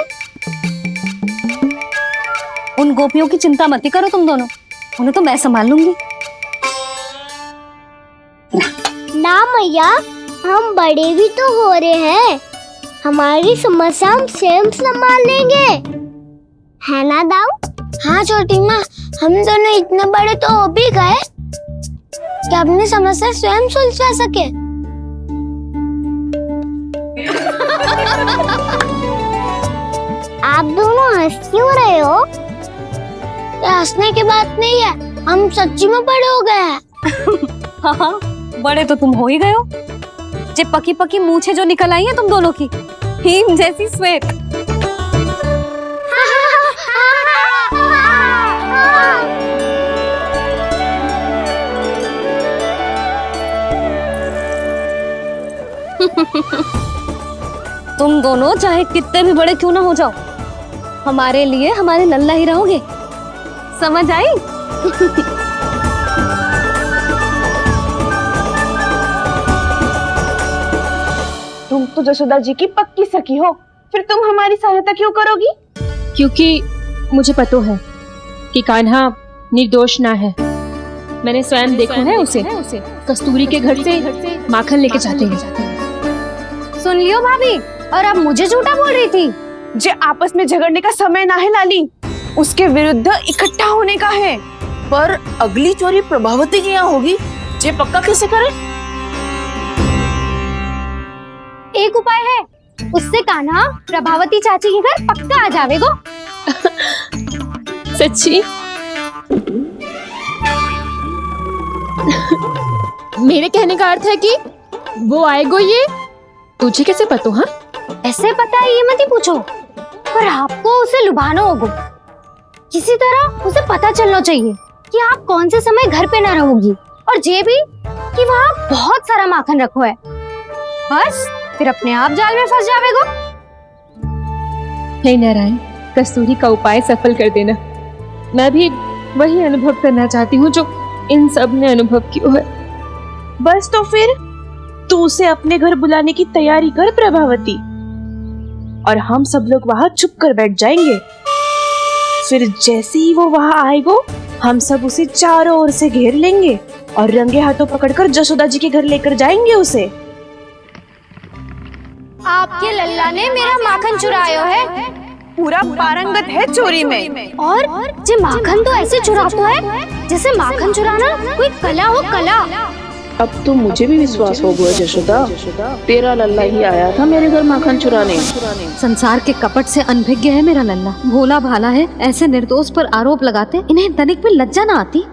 उन गोपियों की चिंता मत करो तुम दोनों, उन्हें तो मैं संभाल लूंगी। ना मैया, हम बड़े भी तो हो रहे हैं, हमारी समस्या हम स्वयं संभाल लेंगे, है ना दाऊ? हाँ छोटी माँ, हम दोनों इतने बड़े तो हो भी गए कि अपनी समस्या स्वयं सुलझा सके। आप दोनों हंस क्यों रहे हो? ये हंसने की बात नहीं है, हम सच्ची में बड़े हो गए हैं। हाँ, बड़े तो तुम हो ही गए हो। जे पकी पकी मूछें जो निकल आई हैं तुम दोनों की, हिम जैसी श्वेत। तुम दोनों चाहे कितने भी बड़े क्यों ना हो जाओ, हमारे लिए हमारे लल्ला ही रहोगे, समझ आई? तुम तो जसोदा जी की पक्की सखी हो, फिर तुम हमारी सहायता क्यों करोगी? क्योंकि मुझे पता है कि कान्हा निर्दोष ना है। मैंने स्वयं देखा है उसे कस्तूरी के घर से माखन लेके जाते हैं। सुन लियो भाभी, और अब मुझे झूठा बोल रही थी। जे आपस में झगड़ने का समय ना है लाली, उसके विरुद्ध इकट्ठा होने का है। पर अगली चोरी प्रभावती की यहाँ होगी, जे पक्का कैसे करे? एक उपाय है, उससे कान्हा प्रभावती चाची के घर पक्का आ जावेगो। सच्ची? मेरे कहने का अर्थ है कि वो आएगो, ये तुझे कैसे पता? हाँ, ऐसे पता है ये मत ही पूछो, पर आपको उसे लुभाना होगा। किसी तरह उसे पता चलना चाहिए कि आप कौन से समय घर पे ना रहोगी, और ये भी कि वहाँ बहुत सारा माखन रखो है। बस फिर अपने आप जाल में फंस जावेगो। हे नारायण, कस्तूरी का उपाय सफल कर देना। मैं भी वही अनुभव करना चाहती हूँ जो इन सब ने अनुभव किया है। बस तो फिर तू उसे अपने घर बुलाने की तैयारी कर प्रभावती, और हम सब लोग वहाँ चुप कर बैठ जाएंगे। फिर जैसे ही वो वहाँ आएगो, हम सब उसे चारों ओर से घेर लेंगे और रंगे हाथों पकड़कर जसोदा जी के घर लेकर जाएंगे उसे। आपके लल्ला ने मेरा माखन चुरायो है, पूरा पारंगत है चोरी में। और जे माखन तो ऐसे चुराता है जैसे माखन चुराना कोई कला हो, कला। अब तो मुझे भी विश्वास हो गया जशोदा, तेरा लल्ला ही आया था मेरे घर माखन चुराने। संसार के कपट से अनभिज्ञ है मेरा लल्ला, भोला भाला है। ऐसे निर्दोष पर आरोप लगाते इन्हें तनिक भी लज्जा ना आती।